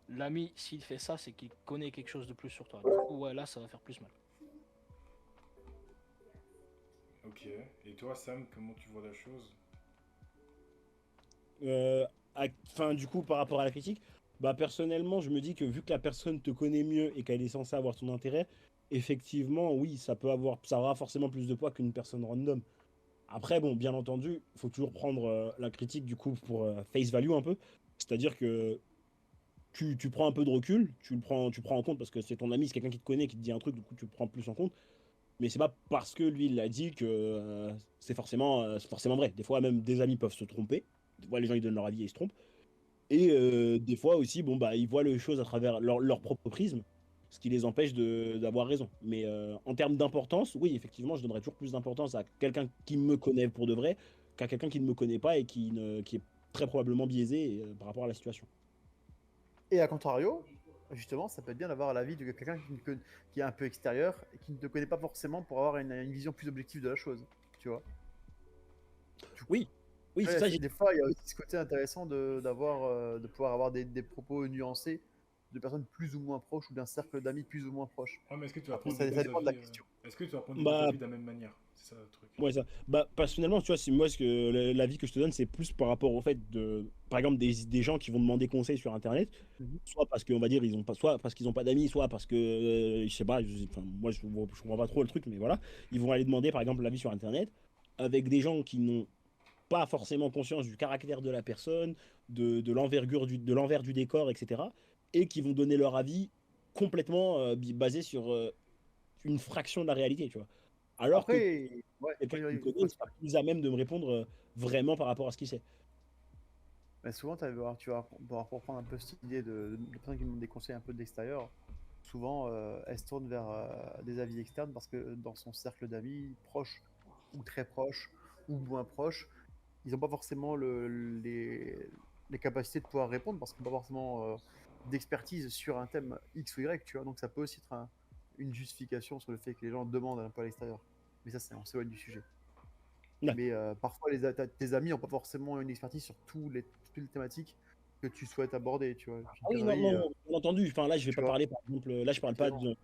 l'ami, s'il fait ça, c'est qu'il connaît quelque chose de plus sur toi. Du coup, ouais, là, ça va faire plus mal. Ok. Et toi, Sam, comment tu vois la chose? Euh, Enfin, du coup, par rapport à la critique, bah personnellement, je me dis que vu que la personne te connaît mieux et qu'elle est censée avoir ton intérêt, effectivement, oui, ça aura forcément plus de poids qu'une personne random. Après, bon, bien entendu, il faut toujours prendre la critique du coup pour face value un peu. C'est-à-dire que tu prends un peu de recul, tu prends en compte parce que c'est ton ami, c'est quelqu'un qui te connaît, qui te dit un truc, du coup tu le prends plus en compte. Mais c'est pas parce que lui il l'a dit que c'est forcément vrai. Des fois, même des amis peuvent se tromper. Des fois, les gens ils donnent leur avis et ils se trompent. Et des fois aussi, bon, bah, ils voient les choses à travers leur propre prisme, ce qui les empêche d'avoir raison. Mais en termes d'importance, oui, effectivement, je donnerais toujours plus d'importance à quelqu'un qui me connaît pour de vrai qu'à quelqu'un qui ne me connaît pas et qui est très probablement biaisé par rapport à la situation. Et à contrario, justement, ça peut être bien d'avoir l'avis de quelqu'un qui est un peu extérieur et qui ne te connaît pas forcément pour avoir une vision plus objective de la chose, tu vois. Oui, oui, c'est ça. Des fois, il y a aussi ce côté intéressant de pouvoir avoir des propos nuancés de personnes plus ou moins proches ou d'un cercle d'amis plus ou moins proches. Ouais, mais est-ce que tu vas Après, prendre des ça deux dépend de la avis question. est-ce que tu vas prendre des deux Bah, avis de la même manière? C'est ça le truc. ouais, ça. Bah, personnellement, tu vois, c'est moi l'avis que je te donne, c'est plus par rapport au fait de, par exemple, des gens qui vont demander conseil sur Internet, Mhm. soit parce qu'on va dire ils ont pas, soit parce qu'ils ont pas d'amis, soit parce que je sais pas, enfin, moi je comprends pas trop le truc, mais voilà, ils vont aller demander par exemple l'avis sur Internet avec des gens qui n'ont pas forcément conscience du caractère de la personne, de l'envergure de l'envers du décor, etc. Et qui vont donner leur avis complètement basé sur une fraction de la réalité, tu vois. Alors que Après, ouais, quelqu'un oui, qui me oui, connaît, ouais, il sera plus à même de me répondre vraiment par rapport à ce qu'il sait. mais souvent, tu vas pour prendre un peu cette idée de personnes qui demandent des conseils un peu de l'extérieur. Souvent, elles se tournent vers des avis externes parce que dans son cercle d'amis, proches ou très proches ou moins proches, ils n'ont pas forcément les capacités de pouvoir répondre parce qu'ils n'ont pas forcément d'expertise sur un thème X ou Y, tu vois. Donc ça peut aussi être une justification sur le fait que les gens demandent un peu à l'extérieur. Mais ça, on s'éloigne du sujet. Ouais. Mais parfois, tes amis n'ont pas forcément une expertise sur toutes les thématiques que tu souhaites aborder, tu vois. J'ai une Ah oui, non, connerie, non, non, bien entendu. Enfin, là, je vais tu pas vois. parler, par exemple, là, je parle pas Évidemment.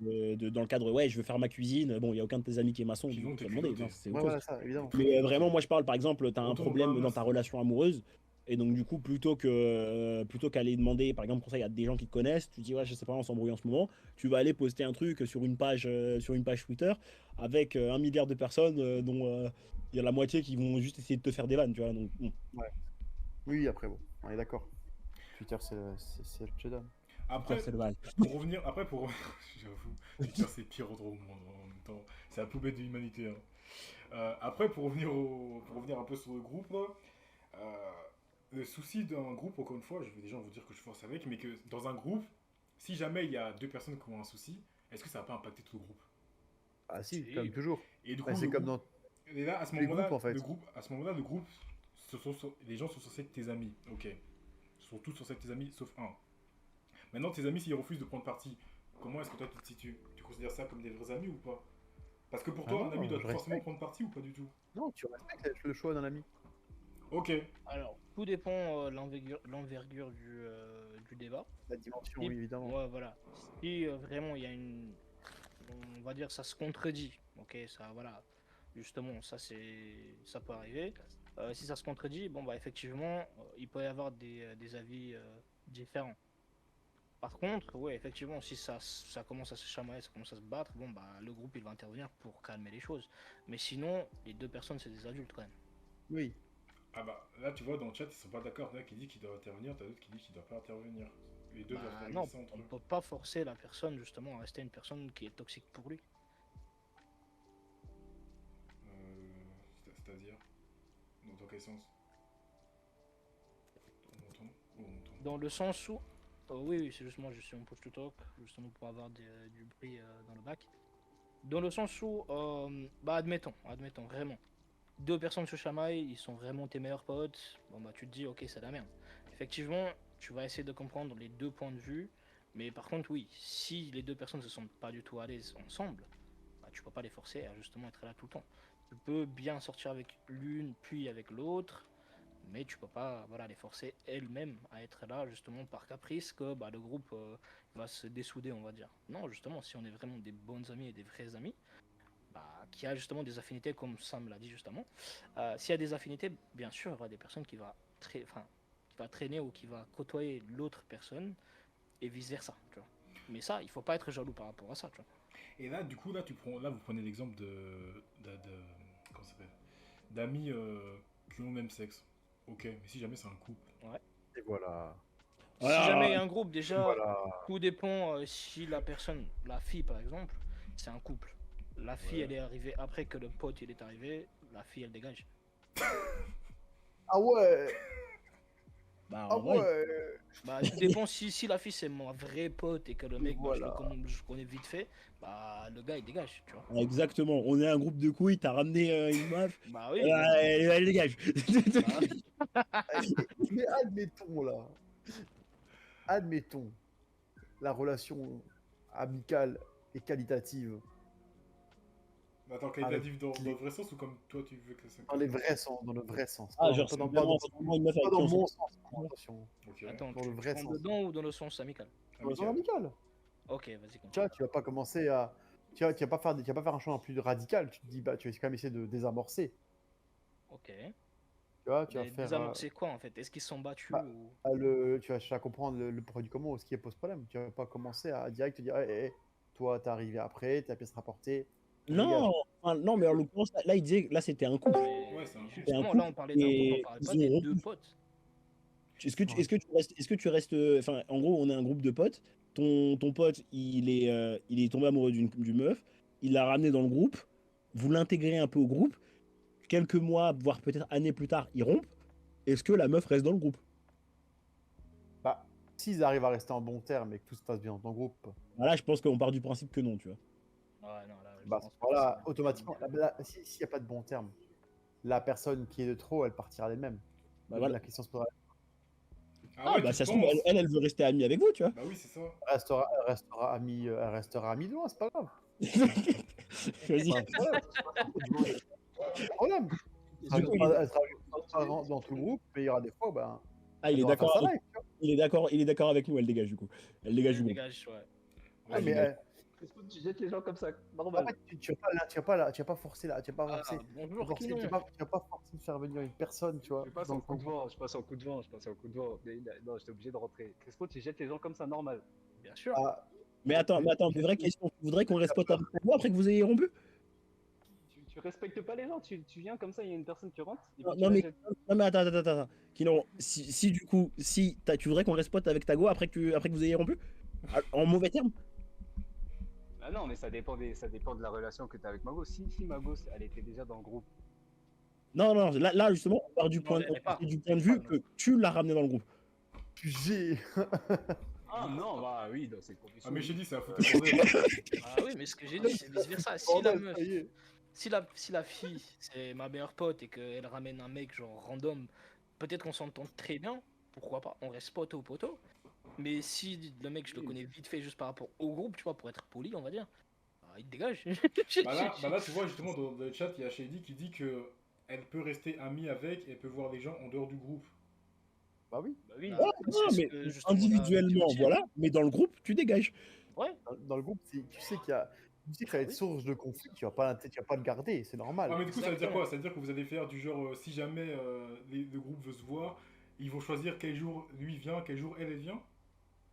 dans le cadre, ouais, je veux faire ma cuisine. Bon, il y a aucun de tes amis qui est maçon, Qui du coup, vont tu te vas demander. Non, culotter. c'est Ouais, autre chose. voilà, ça, évidemment. Mais vraiment, moi, je parle, par exemple, tu as un Retourne-toi à problème dans ta Mas. relation amoureuse. Et donc, du coup, plutôt qu'aller demander, par exemple, conseil à des gens qui te connaissent, tu dis, ouais, je sais pas, on s'embrouille en ce moment. Tu vas aller poster un truc sur une page Twitter avec 1 milliard de personnes dont il y a la moitié qui vont juste essayer de te faire des vannes, tu vois. Donc, bon. Ouais. Oui, après, bon, on est d'accord. Twitter, c'est le Jedi. Twitter, Après, c'est le mal. pour revenir, j'avoue, Twitter c'est pire au monde en même temps. C'est la poubelle de l'humanité, hein. Après, pour revenir un peu sur le groupe, là, le souci d'un groupe, encore une fois, je vais déjà vous dire que je force avec, mais que dans un groupe, si jamais il y a deux personnes qui ont un souci, est-ce que ça va pas impacter tout le groupe? Ah si, Si. comme toujours. Et du coup, Bah, c'est le comme groupe, dans et là, à ce tous les moment-là, groupes, en fait. le groupe, les gens sont censés être tes amis, ok. Ils sont tous censés être tes amis, sauf un. Maintenant, tes amis, s'ils refusent de prendre parti, comment est-ce que toi tu te situes? Tu considères ça comme des vrais amis ou pas? Parce que pour Ah toi, un ami non, doit je forcément respecte. prendre parti ou pas du tout? Non, tu respectes le choix d'un ami. Ok. Alors, tout dépend l'envergure du débat. La dimension, Si- oui, évidemment. Ouais, voilà. Si vraiment il y a une, on va dire, ça se contredit. Ok, ça, voilà. Justement, ça peut arriver. Si ça se contredit, bon bah effectivement, il peut y avoir des avis différents. Par contre, ouais, effectivement, si ça commence à se chamailler, ça commence à se battre, bon bah le groupe il va intervenir pour calmer les choses. Mais sinon, les deux personnes c'est des adultes quand même. Oui. Ah bah, là, tu vois, dans le chat, ils sont pas d'accord. T'as qui dit qu'il doit intervenir, t'as d'autres qui disent qu'il doit pas intervenir. Les deux doivent Bah régler non, ça entre on ne eux. peut pas forcer la personne justement à rester une personne qui est toxique pour lui. C'est-à-dire, dans quel sens? On entend? Oh, on entend. Dans le sens où, oui, oui, c'est justement, je suis en push to talk, justement pour avoir du bruit dans le bac. Dans le sens où, bah admettons, vraiment. Deux personnes se chamaillent, ils sont vraiment tes meilleurs potes, bon bah tu te dis, ok, c'est la merde. Effectivement, tu vas essayer de comprendre les deux points de vue, mais par contre, oui, si les deux personnes ne se sentent pas du tout à l'aise ensemble, bah, tu peux pas les forcer à justement être là tout le temps. Tu peux bien sortir avec l'une, puis avec l'autre, mais tu peux pas voilà, les forcer elles-mêmes à être là justement par caprice que bah, le groupe va se dessouder, on va dire. Non, justement, si on est vraiment des bons amis et des vrais amis, bah, qui a justement des affinités comme Sam l'a dit justement, s'il y a des affinités, bien sûr, il y aura des personnes qui va traîner ou qui va côtoyer l'autre personne et vice versa, tu vois. Mais ça, il faut pas être jaloux par rapport à ça, tu vois. Et là, du coup, là, vous prenez l'exemple comment ça s'appelle? D'amis qui ont le même sexe. Ok, mais si jamais c'est un couple. Ouais. Et voilà. Si Voilà. jamais il y a un groupe, Et déjà, voilà. tout dépend si la personne, la fille par exemple, c'est un couple. La fille, Ouais. elle est arrivée après que le pote il est arrivé, la fille elle dégage. Ah ouais. Bah, Ah en vrai, ouais. Bah, tout dépend si la fille c'est mon vrai pote et que le mec, bah, Voilà. je connais vite fait, bah le gars il dégage, tu vois. exactement. On est un groupe de couilles, t'as ramené une meuf, Bah oui, elle dégage. bah oui. Mais admettons là. Admettons la relation amicale et qualitative Mais attends, avec qualitatif dans le vrai sens ou comme toi tu veux que ça. dans les vrais sens, dans le vrai sens. Ah, Pas genre, pas c'est dans, vraiment une meuf pas avec dans qui on mon s'est- sens. Attention. Ok. Attends, Dans tu le vrai rentres sens. dedans ou dans le sens amical? Dans le sens Amical. amical. Ok, vas-y, Tu vois, tu vas pas commencer à. Tu vas pas faire, tu vas pas faire un choix plus radical. Tu te dis, bah, tu vas quand même essayer de désamorcer. ok. Tu vois, tu vas faire. Désamorcer quoi en fait? Est-ce qu'ils se sont battus Bah, ou... tu vas comprendre le pourquoi du comment, ce qui pose problème. Tu vas pas commencer à direct te dire, toi, t'es arrivé après, ta pièce rapportée. Dégage. Non, enfin, non, mais en l'occurrence, là, il disait, là, c'était un couple. Mais Ouais, c'est un couple. justement, couple là on parlait d'un couple, on et parlait ils pas ont des rompu. deux potes. Enfin, en gros, on est un groupe de potes. Ton pote, il est tombé amoureux d'une meuf. Il l'a ramené dans le groupe. Vous l'intégrez un peu au groupe. Quelques mois, voire peut-être années plus tard, ils rompent. Est-ce que la meuf reste dans le groupe? Bah, s'ils arrivent à rester en bon terme et que tout se passe bien dans ton groupe, Voilà, je pense qu'on part du principe que non, tu vois. Ouais, non, là, je bah, pense pas voilà, que ça- automatiquement, s'il n'y a pas de bon terme, la personne qui est de trop, elle partira d'elle-même. Bah, voilà. La question se posera. Ah ouais, bah tu ça se trouve, penses? elle veut rester amie avec vous, tu vois. Bah oui, c'est ça. Elle restera amie de moi, c'est pas grave. Vas-y. Pas de problème. Pas de problème. Elle sera dans tout le groupe, mais il y aura des fois, ben, Ah, il elle est devra faire d'accord. sa life, tu vois. Il est d'accord avec nous. Elle dégage du coup. Elle dégage du groupe. Dégage, ouais. Ouais, mais Est-ce que tu jettes les gens comme ça, en normal. fait, tu vas pas forcer là, tu vas pas forcer. Bonjour, Tu Kinon. vas pas forcer de faire venir une personne, tu vois. Je passe dans en le coup de vent, je passe en coup de vent, je passe en coup de vent. Mais non, j'étais obligé de rentrer. Crespo, tu jettes les gens comme ça, normal. Bien sûr. Ah, Mais attends, vraie question. Tu voudrais qu'on reste pote avec vous après que vous ayez rompu? Tu respectes pas les gens, tu viens comme ça, il y a une personne qui rentre. Et Non, puis tu non, la mais, jettes. non, mais attends. Kinon, si du coup, tu voudrais qu'on reste pote avec ta go après que vous ayez rompu? En mauvais terme? Ah non, mais ça dépend de la relation que tu as avec Magos. Si Magos, elle était déjà dans le groupe. Non, non, là justement, on part du Non, point, elle est pas. du point de vue que tu l'as ramené dans le groupe. J'ai. Ah non, bah oui, dans ces conditions. Ah, mais j'ai oui. dit, c'est un foutu bordel. Ah oui, mais ce que j'ai dit, c'est vice versa. Bordel, ça y est. Si la fille, c'est ma meilleure pote et qu'elle ramène un mec genre random, peut-être qu'on s'entend très bien, pourquoi pas, on reste poteau au poteau. Mais si le mec, je le Oui. connais vite fait juste par rapport au groupe, tu vois, pour être poli, on va dire, bah, il te dégage. Bah là, tu vois, justement, dans le chat, il y a Shady qui dit que elle peut rester amie avec et elle peut voir des gens en dehors du groupe. Bah oui. Bah oui. Ah, Non, c'est ce mais que, justement, on a individuellement, dit. voilà, mais dans le groupe, tu dégages. Ouais, Dans le groupe, tu sais qu'il y a. Tu sais que ça va être Oui. source de conflit, tu vas pas le garder, c'est normal. Ah, mais du coup, ça veut dire Exactement. quoi? Ça veut dire que vous allez faire du genre, si jamais le groupe veut se voir, ils vont choisir quel jour lui vient, quel jour elle vient.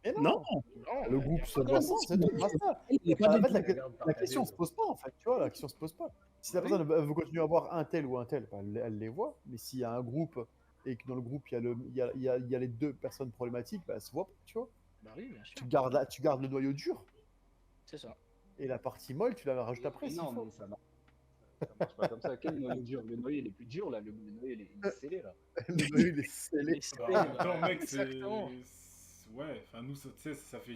Mais Non, non, non, le y a groupe se pas de- voit sans, c'est tout, basta. il est pas En bien. fait, Regarde, la question se pose pas, en fait, tu vois, la question se pose pas. Si la Oui. personne veut continuer à voir un tel ou un tel, bah, elle les voit. Mais s'il y a un groupe et que dans le groupe, il y a les deux personnes problématiques, bah, elles se voient pas, tu vois. Bah oui, bien sûr, Tu gardes le noyau dur c'est ça. et la partie molle, tu la rajoutes après Mais s'il non, faut. mais ça marche pas comme ça. Quel noyau dur? Le noyau, il est plus dur là. Le noyau, il est scellé là. Le noyau, il est scellé. Mais c'est- Bah, en même temps, mec, Exactement. Ouais, enfin, nous, tu sais, ça fait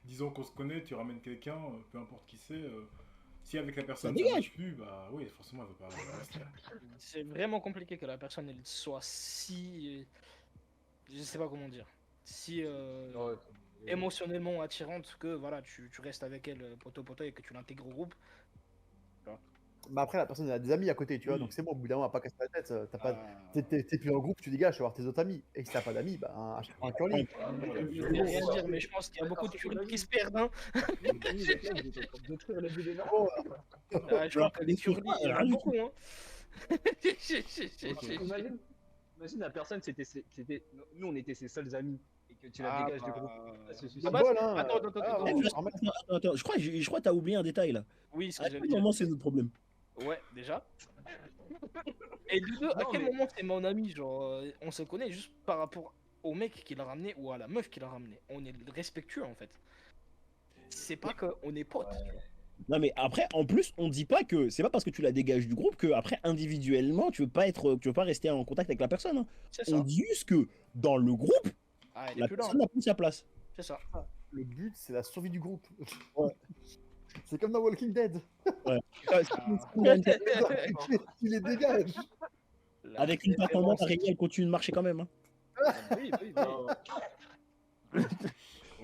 10 ans qu'on se connaît, tu ramènes quelqu'un, peu importe qui c'est. Si avec la personne ça dégage. marche plus, bah oui, forcément, elle veut pas rester. C'est vraiment compliqué que la personne elle soit si, je sais pas comment dire, si Non, émotionnellement attirante que voilà tu restes avec elle poteau poteau et que tu l'intègres au groupe. Mais après, la personne elle a des amis à côté, tu vois, Oui. donc c'est bon, au bout d'un moment, on va pas casser la tête. T'as pas... Ah, T'es plus dans le groupe, tu dégages, tu vas voir tes autres amis. Et si t'as pas d'amis, bah, achète un curly. je vais rien dire, mais je pense qu'il y a beaucoup de curly qui se perdent. Hein. détruire la vie des gens. Oh, Ah, je crois que les curly, il y en a rien du beaucoup. Hein. Imagine la personne, nous on était ses seuls amis et que tu la Ah, dégages du bah, groupe. Ah, ce de suicide. base- bol, hein. Attends, Ah, attends. ouais, normal. Attends, je crois que t'as oublié un détail là. Oui, ce À que quel j'allais dire. moment c'est notre problème? Ouais, déjà. Et de deux, à Non, quel mais- moment c'est mon ami? Genre, on se connaît juste par rapport au mec qui l'a ramené ou à la meuf qui l'a ramené. On est respectueux en fait. C'est pas qu'on est potes. tu vois. Non mais après, en plus, on dit pas que c'est pas parce que tu la dégages du groupe que après individuellement tu veux pas rester en contact avec la personne. Hein. C'est On ça. dit juste que dans le groupe, Ah, elle est la plus là. personne n'a plus sa place. C'est ça. Le but, c'est la survie du groupe. Ouais. C'est comme dans Walking Dead. Tu les dégages. La Avec une performance, référence. Araignée, elle continue de marcher quand même. Hein. Oui, oui, oui. Non,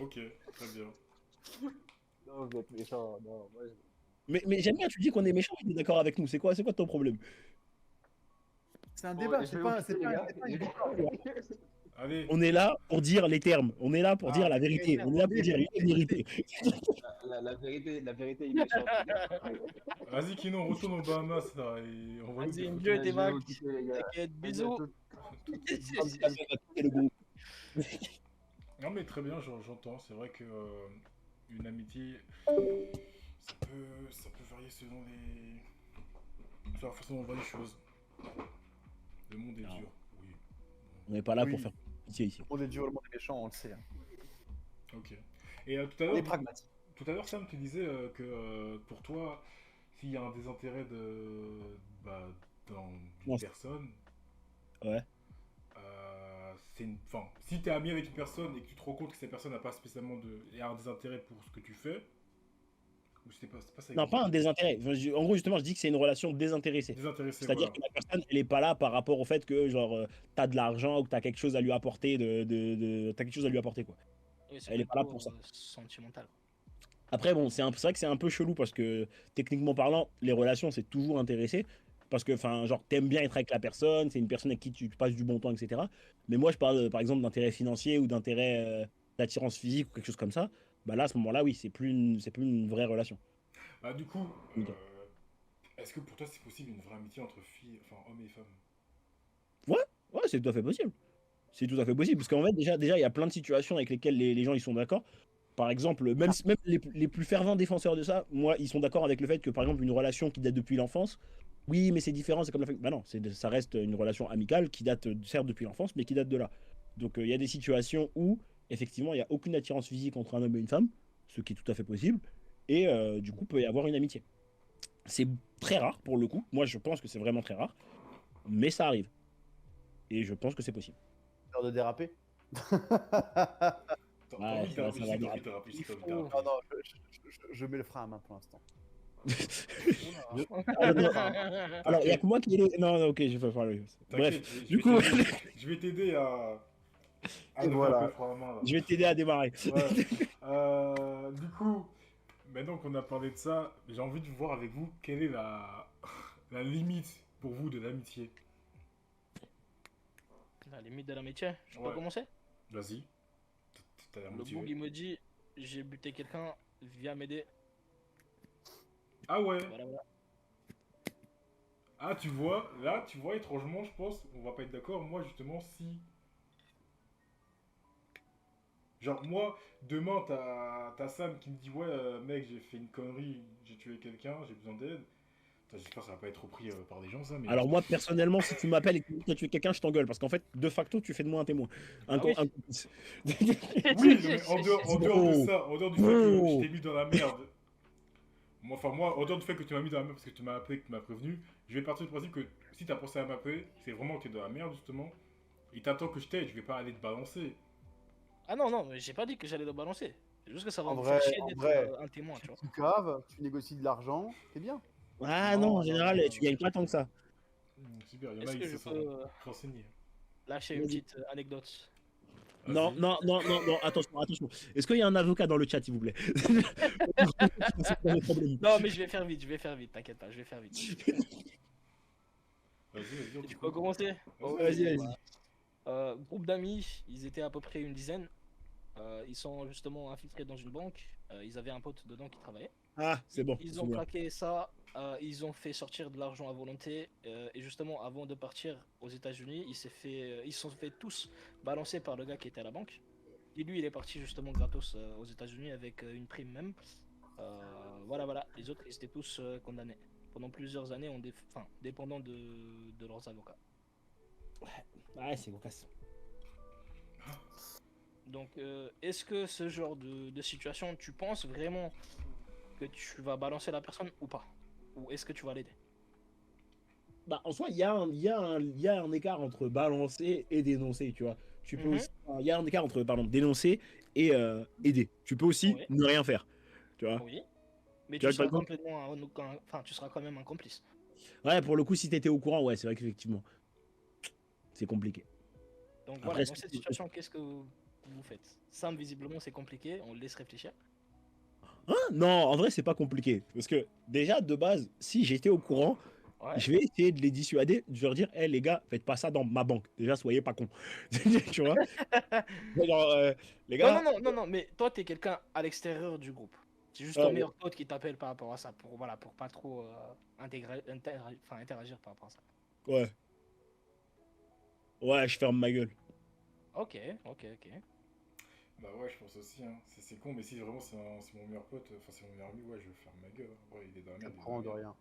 Ok, très bien. non, vous êtes méchants. Non, moi, Mais j'aime bien, tu dis qu'on est méchant, tu es d'accord avec nous. C'est quoi ton problème? C'est un Bon, débat, je c'est vais pas, vous c'est quitter, pas, les gars. c'est pas une victoire. Allez, On est là pour dire les termes. On est là pour Ah, dire la vérité. On est là pour dire la vérité. La vérité, il est méchant. vas-y, Kino, on retourne aux Bahamas là et on va nous Vas-y, des mieux photos. tes Je vais vagues. vous quitter, les gars. T'inquiète, Vas-y, à bisous. toutes. Le groupe. Non, mais très bien, j'entends. C'est vrai que une amitié, ça peut varier selon la façon dont on voit les choses. Le monde est Non. dur, oui. On n'est pas là Oui. pour faire pitié ici. On est dur, le monde est méchant, on le sait. Hein. Ok. Et tout à On est l'heure, pragmatique. Sam, tu disais que pour toi, s'il y a un désintérêt dans une Ouais. personne, Ouais. enfin, si tu es ami avec une personne et que tu te rends compte que cette personne n'a pas spécialement il y a un désintérêt pour ce que tu fais, ou c'est pas ça. Non, pas un désintérêt. Enfin, en gros, justement, je dis que c'est une relation désintéressée. Désintéressé, C'est-à-dire voilà. que la personne, elle est pas là par rapport au fait que, genre, t'as de l'argent ou que t'as quelque chose à lui apporter, t'as quelque chose à lui apporter, quoi. Oui, c'est Elle est pas là plutôt, pour ça. Sentimental. Après, bon, c'est vrai que c'est un peu chelou parce que, techniquement parlant, les relations, c'est toujours intéressé. Parce que, enfin, genre, t'aimes bien être avec la personne, c'est une personne avec qui tu passes du bon temps, etc. Mais moi, je parle, par exemple, d'intérêt financier ou d'intérêt d'attirance physique ou quelque chose comme ça. Bah là, à ce moment-là, oui, c'est plus une vraie relation. Bah, du coup, Ok. est-ce que pour toi c'est possible une vraie amitié entre filles, enfin hommes et femmes? Ouais, c'est tout à fait possible. C'est tout à fait possible. Parce qu'en fait, déjà, il y a plein de situations avec lesquelles les gens ils sont d'accord. Par exemple, même les plus fervents défenseurs de ça, moi, ils sont d'accord avec le fait que, par exemple, une relation qui date depuis l'enfance, oui, mais c'est différent, c'est comme la famille. Bah non, ça reste une relation amicale qui date, certes, depuis l'enfance, mais qui date de là. Donc, il y a des situations où, effectivement, il n'y a aucune attirance physique entre un homme et une femme, ce qui est tout à fait possible. et du coup peut y avoir une amitié. C'est très rare pour le coup. Moi, je pense que c'est vraiment très rare, mais ça arrive. Et je pense que c'est possible. Peur de déraper. T'as Ouais, envie de ça va, déraper, ça je va sais que t'as bien. envie de déraper, je sais que t'as envie de Il faut- déraper. Non, non, je mets le frein à main pour l'instant. Alors, non, alors, il y a que moi qui est... Non, non, ok, je vais parler. T'inquiète, Bref, du coup, je vais t'aider à Et lever voilà. un peu le frein à main, là. je vais t'aider à démarrer. Ouais. Du coup, maintenant qu'on a parlé de ça, j'ai envie de voir avec vous quelle est la limite pour vous de l'amitié. La limite de l'amitié, je peux Ouais. commencer? Vas-y. T'as l'air Le motivé. boug il me dit j'ai buté quelqu'un, viens m'aider. Ah ouais. Voilà, voilà. Ah, tu vois, là, tu vois, étrangement, je pense, on va pas être d'accord. Moi, justement, si. Genre, moi, demain, t'as Sam qui me dit, ouais, mec, j'ai fait une connerie, j'ai tué quelqu'un, j'ai besoin d'aide. Putain, j'espère que ça va pas être repris par des gens, ça, mais. Alors moi, personnellement, si tu m'appelles et que tu dis que tu as tué quelqu'un, je t'engueule. Parce qu'en fait, de facto, tu fais de moi un témoin. Un, Ah oui. un complice. Oui, mais en dehors de Bro. ça, en dehors du fait que Bro. je t'ai mis dans la merde. Moi, en dehors du fait que tu m'as mis dans la merde parce que tu m'as appelé, que tu m'as prévenu, je vais partir du principe que si t'as pensé à m'appeler, c'est vraiment que t'es dans la merde, justement. Et t'attends que je t'aide, je vais pas aller te balancer. Ah non, non, mais j'ai pas dit que j'allais le balancer. C'est juste que ça va En me vrai- faire chier en d'être vrai, un témoin, tu vois. Tu caves, tu négocies de l'argent, c'est bien. Ah non, en général, tu gagnes pas tant que ça. Super, il y en a Est-ce qui que se je sont peux renseignés. lâcher une Vas-y. petite anecdote? Non, Vas-y. non, non, non, non, attention, attention. Est-ce qu'il y a un avocat dans le chat, s'il vous plaît? Non, mais je vais faire vite, t'inquiète pas, je vais faire vite. Vas-y, on Tu t'écoute. peux commencer? Vas-y, vas-y. Groupe d'amis, ils étaient à peu près une dizaine. Ils sont justement infiltrés dans une banque. Ils avaient un pote dedans qui travaillait. Ah, c'est bon. Ils ont craqué ça. Ils ont fait sortir de l'argent à volonté. Et justement, avant de partir aux États-Unis, ils se sont fait tous balancer par le gars qui était à la banque. Et lui, il est parti justement gratos aux États-Unis avec une prime même. Voilà, voilà. Les autres, ils étaient tous condamnés pendant plusieurs années, enfin, dépendant de leurs avocats. Ouais, c'est cocasse. Donc, est-ce que ce genre de situation, tu penses vraiment que tu vas balancer la personne ou pas? Ou est-ce que tu vas l'aider? Bah, en soi, il y a un écart entre balancer et dénoncer, tu vois. Tu peux Mhm. aussi, il y a un écart entre, pardon, dénoncer et aider. Tu peux aussi Ouais. ne rien faire, tu vois. Oui. Mais Tu vois, tu par seras exemple- complètement, enfin, tu seras quand même un complice. Ouais, pour le coup, si t'étais au courant, ouais, c'est vrai qu'effectivement, c'est compliqué. Donc Après, voilà, est-ce dans que cette tu- situation, qu'est-ce que vous faites? Sam, visiblement, c'est compliqué, on le laisse réfléchir. Hein? Non, en vrai, c'est pas compliqué. Parce que déjà, de base, si j'étais au courant, Ouais. je vais essayer de les dissuader, de leur dire, hé les gars, faites pas ça dans ma banque. Déjà, soyez pas cons. Tu vois? Genre, les Non, gars, non, non, non, non, mais toi, t'es quelqu'un à l'extérieur du groupe. C'est juste Ah, ton ouais. meilleur pote qui t'appelle par rapport à ça, voilà, pour pas trop interagir par rapport à ça. ouais. Ouais, je ferme ma gueule. Ok, ok, ok. Bah ouais, je pense aussi, hein. C'est con, mais si vraiment c'est mon meilleur pote, enfin c'est mon meilleur ami, ouais, je vais faire ma gueule. Hein. Ouais, il est dans la Je merde. il est prends dans de la rien. merde.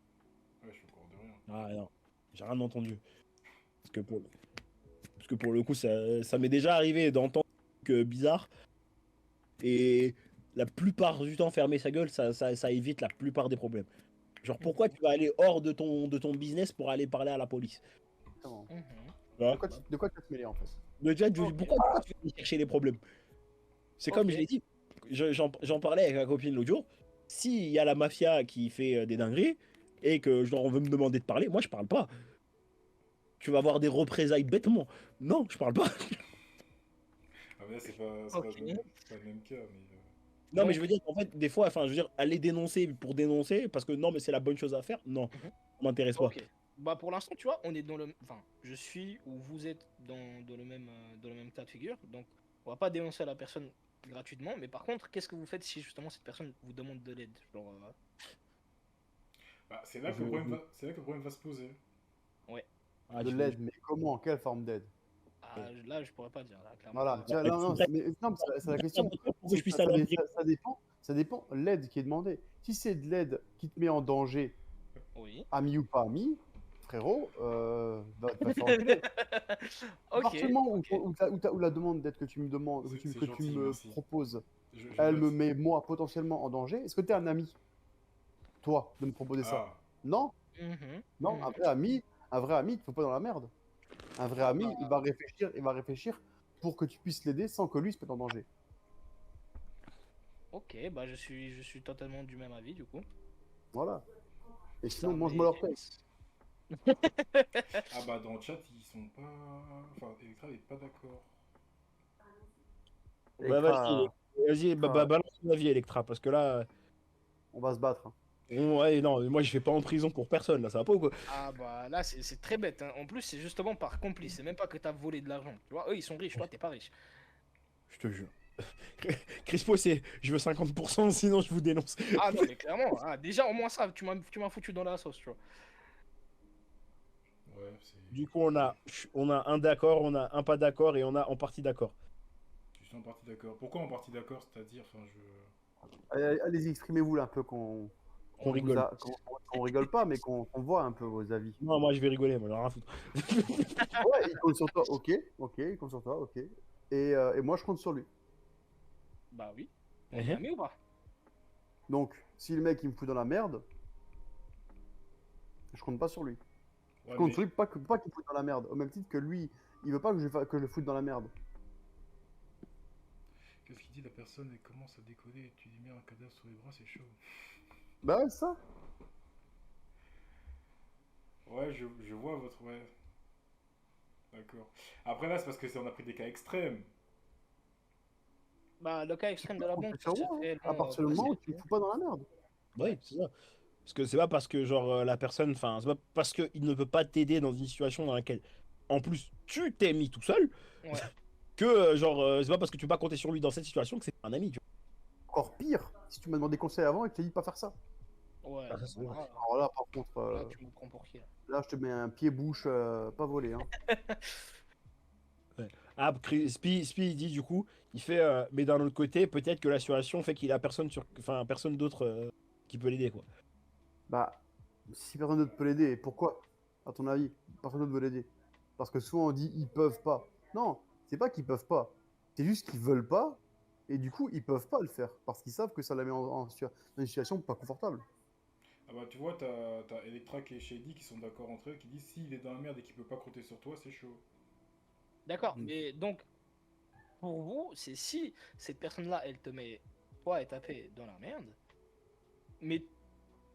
Ouais, je suis au courant de rien. Ah non, j'ai rien entendu. Parce que pour le coup, ça m'est déjà arrivé d'entendre des trucs bizarres. Et la plupart du temps, fermer sa gueule, ça évite la plupart des problèmes. Genre, pourquoi tu vas aller hors de ton business pour aller parler à la police? Exactement. Mhm. Tu vois? De quoi tu vas te mêler en fait? Pourquoi tu vas aller chercher les problèmes? C'est comme Ok. je l'ai dit, j'en parlais avec ma copine l'autre jour. S'il y a la mafia qui fait des dingueries et que on veut me demander de parler, moi je parle pas. Tu vas avoir des représailles bêtement. Non, je parle pas. Ah, mais là, c'est pas, Ok. c'est pas le même cas, mais. Non, mais Donc- je veux dire, en fait, des fois, enfin, je veux dire, aller dénoncer pour dénoncer, parce que non, mais c'est la bonne chose à faire, non, Mhm. ça m'intéresse pas. Ok. Bah pour l'instant, tu vois, on est dans le, enfin, je suis ou vous êtes dans le même cas de figure. Donc, on va pas dénoncer la personne gratuitement, mais par contre, qu'est-ce que vous faites si justement cette personne vous demande de l'aide? Genre, Bah, c'est là, que Je- le problème c'est là que le problème va se poser. Ah, De tu- l'aide, mais comment? Quelle forme d'aide? là, je pourrais pas dire, là, clairement. Voilà, Bah, non, non, c'est- mais c'est la question. pour que je puisse Ça, aller en ça dépend l'aide qui est demandée. Si c'est de l'aide qui te met en danger, Oui. ami ou pas ami, frérot, va faire enculer. À Ok. partir du moment ok. où la demande d'aide que tu me demandes, C'est que tu gentil, me merci. proposes, Je elle note. me met moi potentiellement en danger, est-ce que tu es un ami, toi, de me proposer ça? Ah, Non, Mhm, non, mhm. un vrai ami, il te faut pas dans la merde. Un vrai Ah ami, bah, il va réfléchir pour que tu puisses l'aider sans que lui se mette en danger. ok, bah je suis totalement du même avis du coup. Voilà. Et Ça sinon, mange-moi m'est. leur paix. ah bah dans le chat, ils sont pas... Enfin, Electra n'est pas d'accord. Bah vas-y, Ekra, vas-y, Ekra, balance ton avis, Electra, parce que là, on va se battre, hein. ouais, non, moi je vais pas en prison pour personne, là, ça va pas ou quoi? Ah bah là c'est très bête, hein. En plus c'est justement par complice, c'est même pas que t'as volé de l'argent. Tu vois, eux ils sont riches, toi t'es pas riche. Je te jure. Crispo, c'est je veux 50%, sinon je vous dénonce. Ah non mais clairement, ah, déjà au moins ça, tu m'as foutu dans la sauce, tu vois. Ouais, c'est... Du coup, on a un d'accord, on a un pas d'accord et on a en partie d'accord. Je suis en partie d'accord. Pourquoi en partie d'accord? C'est-à-dire, enfin, je... Allez-y, exprimez-vous là un peu qu'on On rigole. qu'on rigole pas, mais qu'on voit un peu vos avis. Non, moi je vais rigoler, moi, j'en ai rien à foutre. Ouais, il compte sur toi, ok, ok, il compte sur toi, ok. Et moi, je compte sur lui. Bah oui. On est amis ou pas? Donc, si le mec il me fout dans la merde, je compte pas sur lui. Je Ouais, compte mais... sur lui pas qu'il me foute dans la merde. Au même titre que lui, il veut pas que je le foute dans la merde. Qu'est-ce qu'il dit la personne? Elle commence à décoller et tu lui mets un cadavre sur les bras, c'est chaud. Bah ouais, c'est ça. Ouais, je vois votre... Ouais, d'accord. Après là, c'est parce que on a pris des cas extrêmes. Bah le cas extrême de la Comptez banque, sur c'est moi, hein. À réellement partir du moment où facile. tu me fous pas dans la merde. Oui, c'est ça. Parce que c'est pas parce que genre la personne, enfin, c'est pas parce qu'il ne peut pas t'aider dans une situation dans laquelle, en plus, tu t'es mis tout seul, Ouais. que c'est pas parce que tu peux pas compter sur lui dans cette situation que c'est un ami, tu Encore pire, si tu m'as demandé conseil avant et que tu t'as dit de pas faire ça. Ouais. vois. Ah, ça, c'est vrai. Alors là, par contre, Là, tu me prends pour qui là? là, je te mets un pied-bouche pas volé, hein. Ouais. Ah, Spi, il dit du coup, il fait, mais d'un autre côté, peut-être que la situation fait qu'il a personne sur, enfin, personne d'autre qui peut l'aider, quoi. Bah, si personne d'autre peut l'aider, pourquoi, à ton avis, personne d'autre veut l'aider? Parce que souvent on dit ils peuvent pas. Non, c'est pas qu'ils peuvent pas. C'est juste qu'ils veulent pas. Et du coup, ils peuvent pas le faire. Parce qu'ils savent que ça la met dans une situation pas confortable. Ah bah tu vois, t'as Electra et Shady qui sont d'accord entre eux, qui disent s'il est dans la merde et qu'il peut pas compter sur toi, c'est chaud. D'accord, Mm. mais donc pour vous, c'est si cette personne-là, elle te met toi et ta paix dans la merde, mais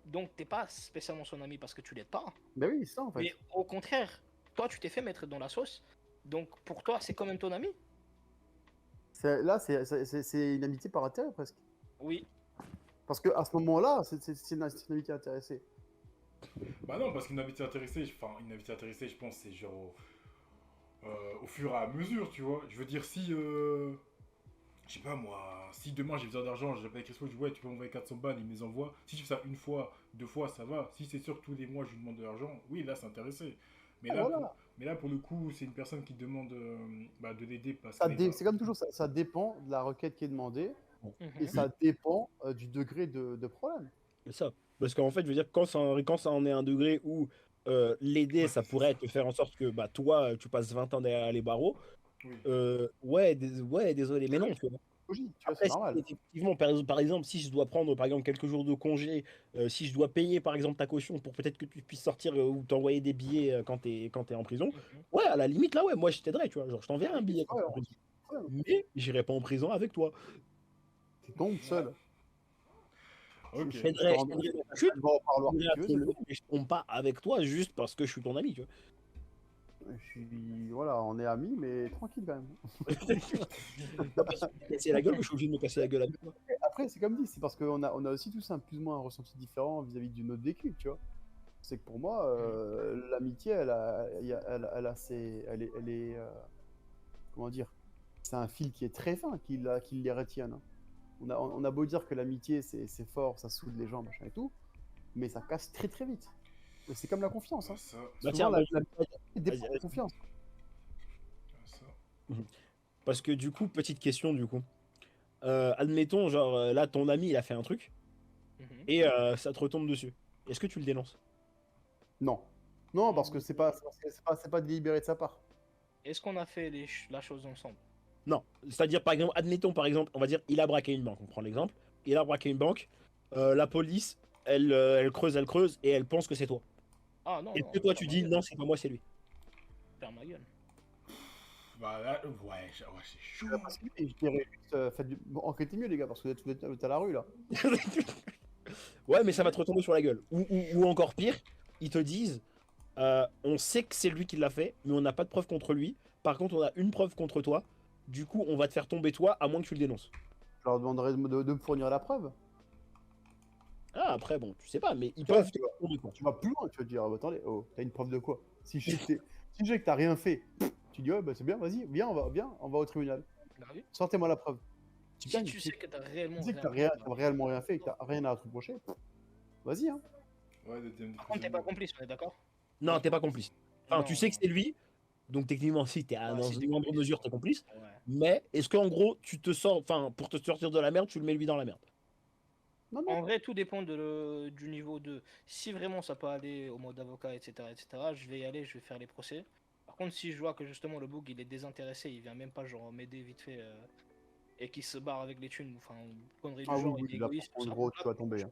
donc t'es pas spécialement son ami parce que tu l'aides pas, Ben oui, c'est ça en fait. mais au contraire, toi tu t'es fait mettre dans la sauce, donc pour toi c'est quand même ton ami? Là, c'est une amitié par intérêt presque. Oui. Parce que à ce moment-là, c'est une amitié intéressée. Bah non, parce qu'une invité intéressée, enfin une invité intéressée, je pense, c'est genre au fur et à mesure, tu vois. Je veux dire, si, je sais pas moi, si demain j'ai besoin d'argent, j'appelle Crespo, je dis ouais, tu peux m'envoyer 400 balles, il me les envoie. Si je fais ça une fois, deux fois, ça va. Si c'est sûr que tous les mois je lui demande de l'argent, oui, là c'est intéressé. Mais Ah, là, voilà. pour le coup, c'est une personne qui demande bah, de l'aider parce qu'elle est C'est comme toujours, ça dépend de la requête qui est demandée. Et Mhm. ça dépend du degré de problème. C'est ça. Parce qu'en fait, je veux dire, quand ça en est un degré où l'aider, Ouais, ça c'est pourrait ça. être de faire en sorte que bah, toi, tu passes 20 ans derrière les barreaux, Oui. ouais, ouais, désolé, mais non. Tu vois. Logique, tu vois, c'est Après, si, normal. effectivement, par exemple, si je dois prendre par exemple quelques jours de congé, si je dois payer par exemple ta caution pour peut-être que tu puisses sortir ou t'envoyer des billets quand t'es en prison, Mhm. ouais, à la limite, là, ouais, moi je t'aiderais, tu vois. Genre, je t'enverrai un billet quand Ouais, t'es en prison. ouais, Mais j'irai pas en prison avec toi. tu tombes Ouais. seul. Ok. Je t'aiderai dans ta chute, Elle va en parloir je si t'aiderai à tu veux, te c'est relever, tout. mais je tombe pas avec toi juste parce que je suis ton ami, tu vois. Voilà, on est amis, mais tranquille quand même. Pas parce que tu m'as cassé la gueule que je suis obligé de me casser la gueule avec toi. Après, c'est comme dit, c'est parce on a aussi tous un plus ou moins un ressenti différent vis-à-vis de notre vécu, tu vois. C'est que pour moi, l'amitié, elle a comment dire, c'est un fil qui est très fin qui les retienne, hein. On a beau dire que l'amitié, c'est fort, ça soude les gens, machin et tout, mais ça casse très très vite. Et c'est comme la confiance, Bah, hein. ça, Bah Souvent, tiens, bah, l'amitié vas-y, dépend de la confiance. ça. parce que du coup, petite question du coup. Admettons, genre là, ton ami, il a fait un truc Mhm. et ça te retombe dessus. Est-ce que tu le dénonces? Non. Non, parce que c'est pas délibéré de sa part. Est-ce qu'on a fait la chose ensemble? Non, c'est-à-dire, par exemple, admettons, par exemple, on va dire, il a braqué une banque, on prend l'exemple. Il a braqué une banque, la police, elle creuse, et elle pense que c'est toi. Ah non, Est-ce non, que toi, tu ferme ma dis, gueule, non, c'est pas moi, c'est lui? ferme ma gueule. Bah là, ouais, c'est chaud. Parce que je dirais juste, bon, enquêtez mieux, les gars, parce que vous êtes à la rue, là. Ouais, mais ça va te retomber sur la gueule. Ou encore pire, ils te disent, on sait que c'est lui qui l'a fait, mais on n'a pas de preuve contre lui. Par contre, on a une preuve contre toi. Du coup, on va te faire tomber toi, à moins que tu le dénonces. Je leur demanderai de me fournir la preuve. Ah, après, bon, tu sais pas, mais ils Tu vois, peuvent te faire tomber, quoi. Tu vas plus loin, tu vas te dire, ah, bah, attendez, oh, t'as une preuve de quoi? Si je sais que t'as rien fait, tu dis, ouais, bah c'est bien, vas-y, viens, on va au tribunal. Bah oui. Sortez-moi la preuve. Tu Si gagnes, tu sais que t'as réellement tu sais que rien fait, t'as réellement rien fait et que t'as rien à te reprocher, vas-y, hein. Ouais, deuxième par contre, t'es pas complice, on est d'accord? Non, t'es pas complice. Enfin, Non, tu sais que c'est lui, donc techniquement, si t'es Ouais, dans si t'es une moindre complice, mesure, t'es complice. ouais. Mais est-ce qu'en gros, tu te sors, enfin, pour te sortir de la merde, tu le mets lui dans la merde? Non, non, En vrai, tout dépend du niveau de. Si vraiment ça peut aller au mode avocat, etc., je vais y aller, je vais faire les procès. Par contre, si je vois que justement le bug il est désintéressé, il vient même pas genre m'aider vite fait et qu'il se barre avec les thunes, enfin, conneries du ah oui, genre, oui, il est là, égoïste, par tout contre, ça, gros, là, tu vas tomber, je hein.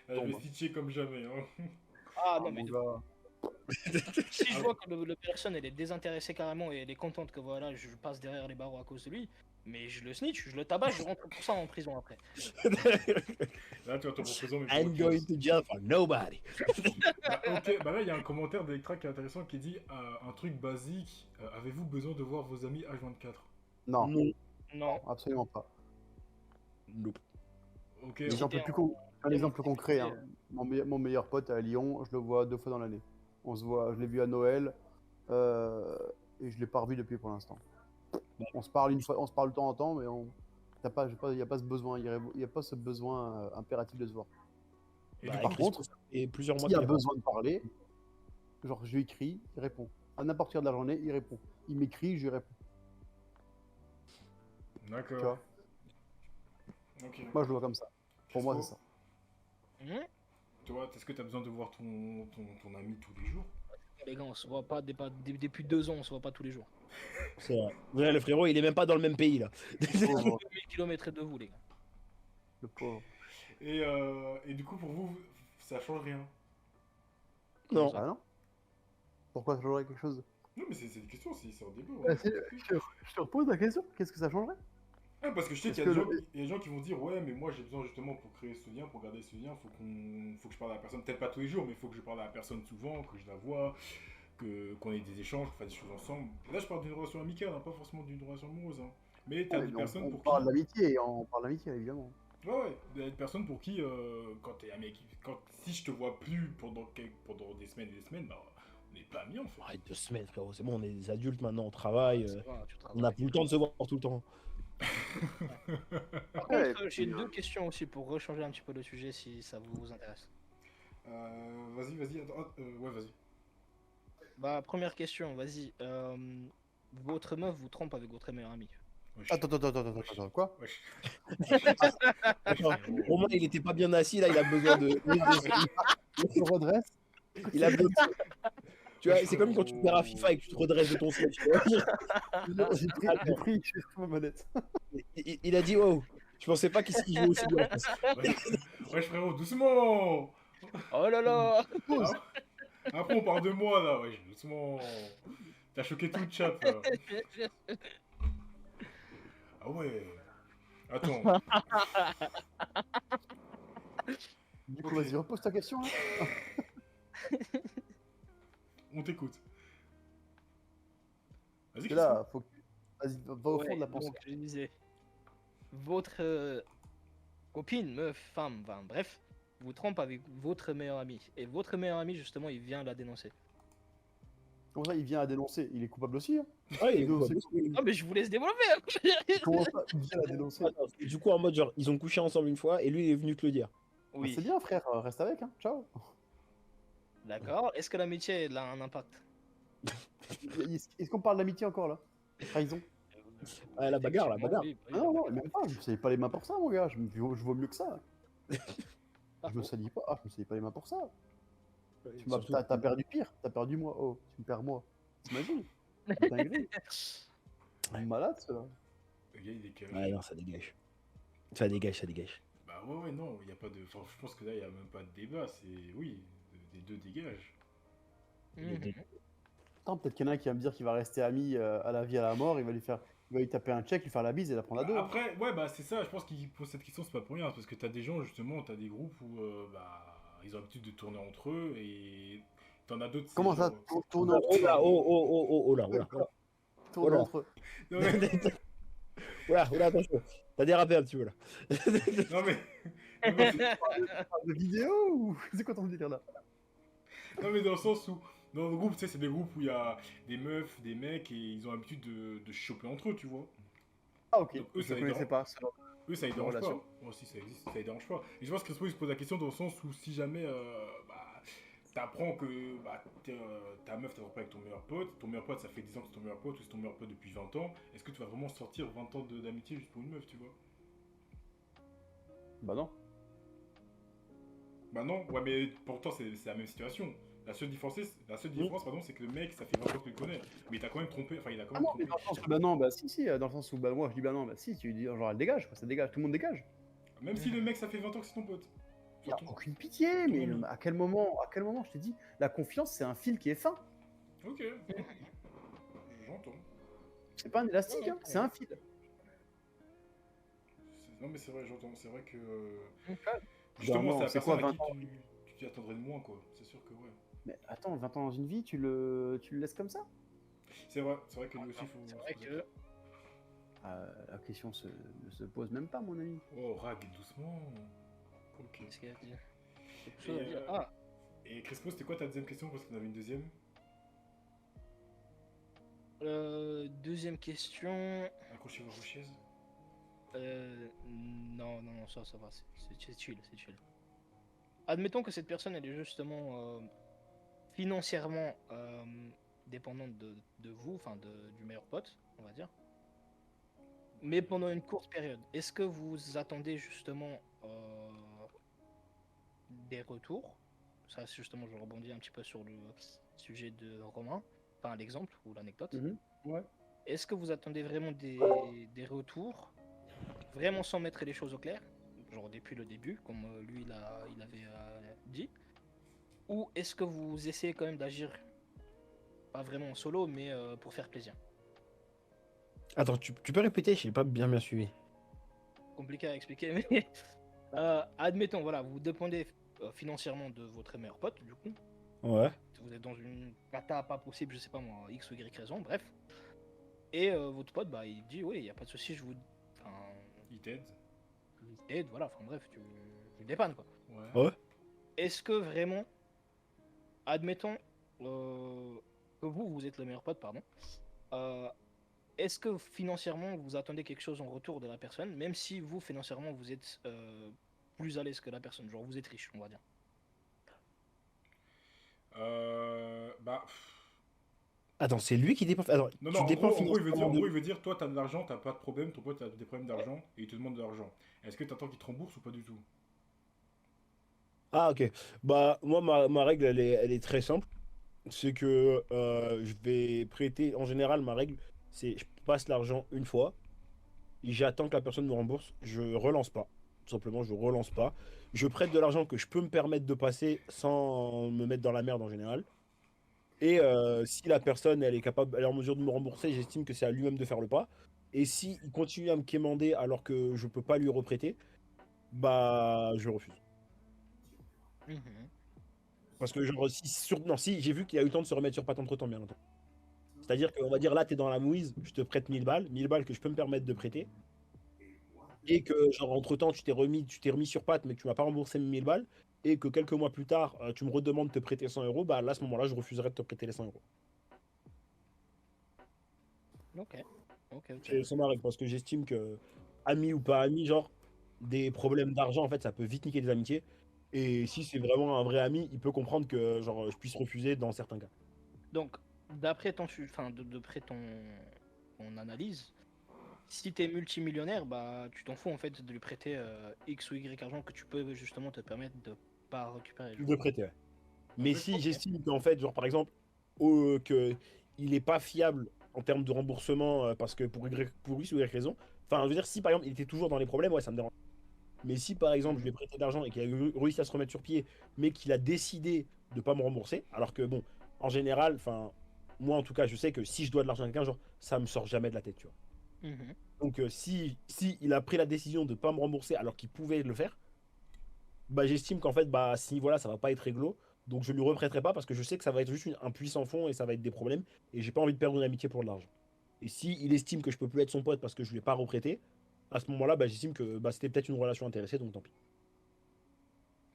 m'allonge. Je vais stitcher comme jamais. Hein. Ah Ah, non, mais mon gars. si je vois que le personne elle est désintéressée carrément et elle est contente que voilà, je passe derrière les barreaux à cause de lui, mais je le snitch, je le tabasse, je rentre pour ça en prison après. Là, tu vas te représenter, mais pour I'm autre going chose. to jail for nobody. Bah, ok, bah là, il y a un commentaire d'Electra qui est intéressant qui dit un truc basique. Avez-vous besoin de voir vos amis H24? Non, Non. Non. absolument pas. Nope. Ok, L'exemple t'es plus en- un exemple concret, difficulté, hein. Mon meilleur pote à Lyon, je le vois 2 fois dans l'année. Je l'ai vu à Noël, et je l'ai pas revu depuis pour l'instant. On se parle une fois, on se parle de temps en temps, mais il n'y a pas ce besoin, il y a pas ce besoin impératif de se voir. et Bah, du par coup, contre, et plusieurs mois s'il y a qu'il est pas- besoin de parler, genre je lui écris, il répond. À n'importe quelle heure de la journée, il répond. Il m'écrit, je lui réponds. Tu d'accord. vois, Ok. moi je le vois comme ça. Pour moi, c'est ça. Hmm. Toi, est-ce que tu as besoin de voir ton ami tous les jours? Les gars, on se voit pas depuis 2 ans, on se voit pas tous les jours. C'est vrai. Ouais, le frérot, il est même pas dans le même pays, là. Le pauvre. 2000 km de vous, les gars. Le pauvre. Et du coup, pour vous, ça change rien? Non. Ah non? Pourquoi ça changerait quelque chose? Non, mais c'est une question, c'est un débat. Bah, je te repose la question. Qu'est-ce que ça changerait? Ah, parce que je sais qu'il y a des gens qui vont dire ouais, mais moi j'ai besoin justement pour créer ce lien, pour garder ce lien, faut que je parle à la personne, peut-être pas tous les jours, mais il faut que je parle à la personne souvent, que je la vois, qu'on ait des échanges, qu'on fasse des choses ensemble. Là, je parle d'une relation amicale, hein, pas forcément d'une relation amoureuse. Hein. Mais t'as des personnes on pour parle qui. d'amitié, on parle d'amitié évidemment. Ouais, il y a des personnes pour qui, quand t'es ami, si je te vois plus pendant des semaines et des semaines, bah, on n'est pas amis en fait. Arrête de se mettre, frérot. C'est bon, on est des adultes maintenant, on travaille. Ça va, tu On travailles. n'a plus le temps de se voir tout le temps. Par Ouais, contre, et j'ai puis, 2 questions aussi pour rechanger un petit peu le sujet si ça vous intéresse. Vas-y, attends, ouais, vas-y. Bah, première question, vas-y. Votre meuf vous trompe avec votre meilleur ami. Wesh. Attends, quoi? Wesh. Attends, Romain, il était pas bien assis, là, il a besoin de. On se redresse. Il a besoin. Tu vois, c'est comme quand tu perds à FIFA et que tu te redresses de ton siège. tu vois. J'ai pris ma manette. Il a dit, wow, je pensais pas qu'il jouait aussi bien. Wesh, frérot, doucement. Oh là là! Ah, après, on parle de moi là, wesh, doucement. T'as choqué tout le chat là. Ah ouais. Attends. Du coup, Ok. vas-y, repose ta question. Là. On t'écoute. Vas-y, Parce que là, faut que... Vas-y, va au fond Ouais, de la pensée. donc, je disais, votre copine, meuf, femme, enfin, bref, vous trompe avec votre meilleur ami. Et votre meilleur ami, justement, il vient la dénoncer. Comment ça, il vient à dénoncer? Il est coupable aussi. Hein. Ouais, il est Non, coupable. Non, mais je vous laisse développer. Hein. Comment ça, il vient à dénoncer? Attends, du coup, en mode genre, ils ont couché ensemble une fois et lui, il est venu te le dire. Ah, Oui, c'est bien, frère, reste avec. Hein. Ciao. d'accord. Est-ce que l'amitié elle a un impact? Est-ce qu'on parle d'amitié encore là? Trahison? Ah, la bagarre, la bagarre. Oui, oui, Ah non, non, même pas. Je me salis pas les mains pour ça, mon gars. Je vaux mieux que ça. Je me salis pas. Ah, je me salis pas les mains pour ça. Surtout- T'as perdu pire, t'as perdu moi. Oh, tu me perds moi. T'imagines? Dinguerie. Malade, ceux-là. Le gars, il décale. Ouais, non, ça dégage. Ça dégage, ça dégage. Bah ouais, non, il y a pas de. Enfin, je pense que là, il y a même pas de débat. C'est. Oui, des deux dégagent. Mhm. Attends, peut-être qu'il y en a un qui va me dire qu'il va rester ami à la vie, à la mort. Il va lui taper un check, lui faire la bise et la prendre à dos. Bah, Hein. après, ouais, bah c'est ça. Je pense qu'il pose cette question, c'est pas pour rien. Parce que t'as des gens, justement, t'as des groupes où. Bah. Ils ont l'habitude de tourner entre eux et. T'en as d'autres. c'est Comment ça, genre- tourne Oh là, oh là, oh là. tourne Oula. entre eux? Non mais. Oula, oula, attention. T'as dérapé un petit peu là. Non mais. Non, mais De vidéo ou c'est quoi ton délire là? non, mais dans le sens où, dans le groupe, tu sais, c'est des groupes où il y a des meufs, des mecs, et ils ont l'habitude de se choper entre eux, tu vois. Ah ok, Donc, eux, je ça ne les connaissais pas. Eux, ça les dérange pas. relation. Moi aussi, ça existe, ça les dérange pas. Et je pense que Crespo, il se pose la question dans le sens où si jamais, bah, t'apprends que bah, ta meuf, t'as pas avec ton meilleur pote, ça fait 10 ans que c'est ton meilleur pote, ou c'est ton meilleur pote depuis 20 ans, est-ce que tu vas vraiment sortir 20 ans d'amitié juste pour une meuf, tu vois? Bah non. Bah non, ouais, mais pourtant, c'est la même situation. La seule différence, pardon, c'est que le mec, ça fait 20 ans que tu le connais. Mais il t'a quand même trompé. Enfin, il a quand Ah même non, mais trompé. dans le sens où bah non, bah si, dans le sens où bah moi je dis bah non, bah si, tu dis genre elle dégage, quoi, ça dégage, tout le monde dégage. Même si le mec, ça fait 20 ans que c'est ton pote. Il y a Enfin, ton- aucune pitié, ton mais ami. à quel moment je t'ai dit, la confiance c'est un fil qui est fin, Ok. J'entends. c'est pas un élastique, hein, c'est un fil. Non, mais c'est vrai, j'entends. C'est vrai que. Bah Justement, non, c'est la c'est quoi, personne à 20 ans? qui tu t'y attendrais de moins, quoi. C'est sûr que ouais. Mais attends, 20 ans dans une vie, tu le laisses comme ça? C'est vrai que lui aussi, il faut. C'est vrai se poser que. La question ne se pose même pas, mon ami. Oh, Rag, doucement. Ok. Qu'est-ce qu'il y a à dire Quelque Et, chose à dire. Ah, et Crespo, c'était quoi ta deuxième question? Parce qu'on avait une deuxième. deuxième question. Accrochez-vous à vos chaises. Non, ça va, c'est chill, c'est chill. Admettons que cette personne, elle est justement financièrement dépendante de vous, enfin du meilleur pote, on va dire. Mais pendant une courte période, est-ce que vous attendez justement des retours? Ça, c'est justement, je rebondis un petit peu sur le sujet de Romain, enfin l'exemple ou l'anecdote. Ouais. Est-ce que vous attendez vraiment des retours, vraiment sans mettre les choses au clair, genre depuis le début, comme lui il avait dit, ou est-ce que vous essayez quand même d'agir, pas vraiment en solo, mais pour faire plaisir? Attends, tu peux répéter? Je n'ai pas bien suivi. Compliqué à expliquer, mais admettons, voilà, vous dépendez financièrement de votre meilleur pote, du coup, Ouais. vous êtes dans une cata pas possible, je sais pas moi, X ou Y raison, bref, et votre pote, bah, il dit, oui, il n'y a pas de souci, enfin, Il t'aide. il t'aide, voilà, enfin bref, tu le dépannes, quoi. Ouais. Ouais. Est-ce que vraiment, admettons que vous êtes le meilleur pote, pardon, est-ce que financièrement vous attendez quelque chose en retour de la personne, même si vous financièrement vous êtes plus à l'aise que la personne, genre vous êtes riche, on va dire. Bah. Attends, c'est lui qui dépense. Alors, Non, tu non, dépenses en gros, il veut dire, financièrement de- il veut dire, toi, t'as de l'argent, t'as pas de problème, ton pote a des problèmes d'argent, et il te demande de l'argent. Est-ce que t'attends qu'il te rembourse ou pas du tout? Ah, ok. Bah, moi, ma règle, elle est très simple. C'est que je vais prêter. En général, ma règle, c'est je passe l'argent une fois. J'attends que la personne me rembourse. Je relance pas. Tout simplement, je relance pas. Je prête de l'argent que je peux me permettre de passer sans me mettre dans la merde en général. Et si la personne, elle est capable, elle est en mesure de me rembourser, j'estime que c'est à lui-même de faire le pas. Et si il continue à me quémander alors que je peux pas lui reprêter, bah, je refuse. Parce que genre, non, si j'ai vu qu'il a eu le temps de se remettre sur patte entre temps, bien longtemps. C'est-à-dire qu'on va dire là, tu es dans la mouise, je te prête 1000 balles que je peux me permettre de prêter. Et que genre entre-temps, tu t'es remis sur patte, mais que tu m'as pas remboursé mes 1000 balles. Et que quelques mois plus tard, tu me redemandes de te prêter 100 euros, bah là, à ce moment-là, je refuserais de te prêter les 100 euros. Ok. C'est ma règle, parce que j'estime que, ami ou pas ami, genre, des problèmes d'argent, en fait, ça peut vite niquer des amitiés. Et si c'est vraiment un vrai ami, il peut comprendre que genre, je puisse refuser dans certains cas. Donc, d'après enfin, d'après ton analyse, si t'es multimillionnaire, bah tu t'en fous en fait de lui prêter X ou Y argent que tu peux justement te permettre de pas récupérer. Genre. De prêter, ouais. Mais fait, si j'estime qu'en fait, genre par exemple, que il est pas fiable en termes de remboursement parce que pour X ou Y raison, enfin, je veux dire, si par exemple il était toujours dans les problèmes, ouais, ça me dérange. Mais si par exemple je lui ai prêté de l'argent et qu'il a réussi à se remettre sur pied, mais qu'il a décidé de pas me rembourser, alors que bon, en général, enfin, moi en tout cas, je sais que si je dois de l'argent à quelqu'un, genre, ça me sort jamais de la tête, tu vois. Mhm. Donc si il a pris la décision de pas me rembourser alors qu'il pouvait le faire, bah j'estime qu'en fait, bah si voilà, ça va pas être réglo, donc je lui reprêterai pas parce que je sais que ça va être juste un puits sans fond et ça va être des problèmes et j'ai pas envie de perdre une amitié pour de l'argent. Et si il estime que je peux plus être son pote parce que je lui ai pas reprêté, à ce moment-là, bah, j'estime que bah, c'était peut-être une relation intéressée, donc tant pis.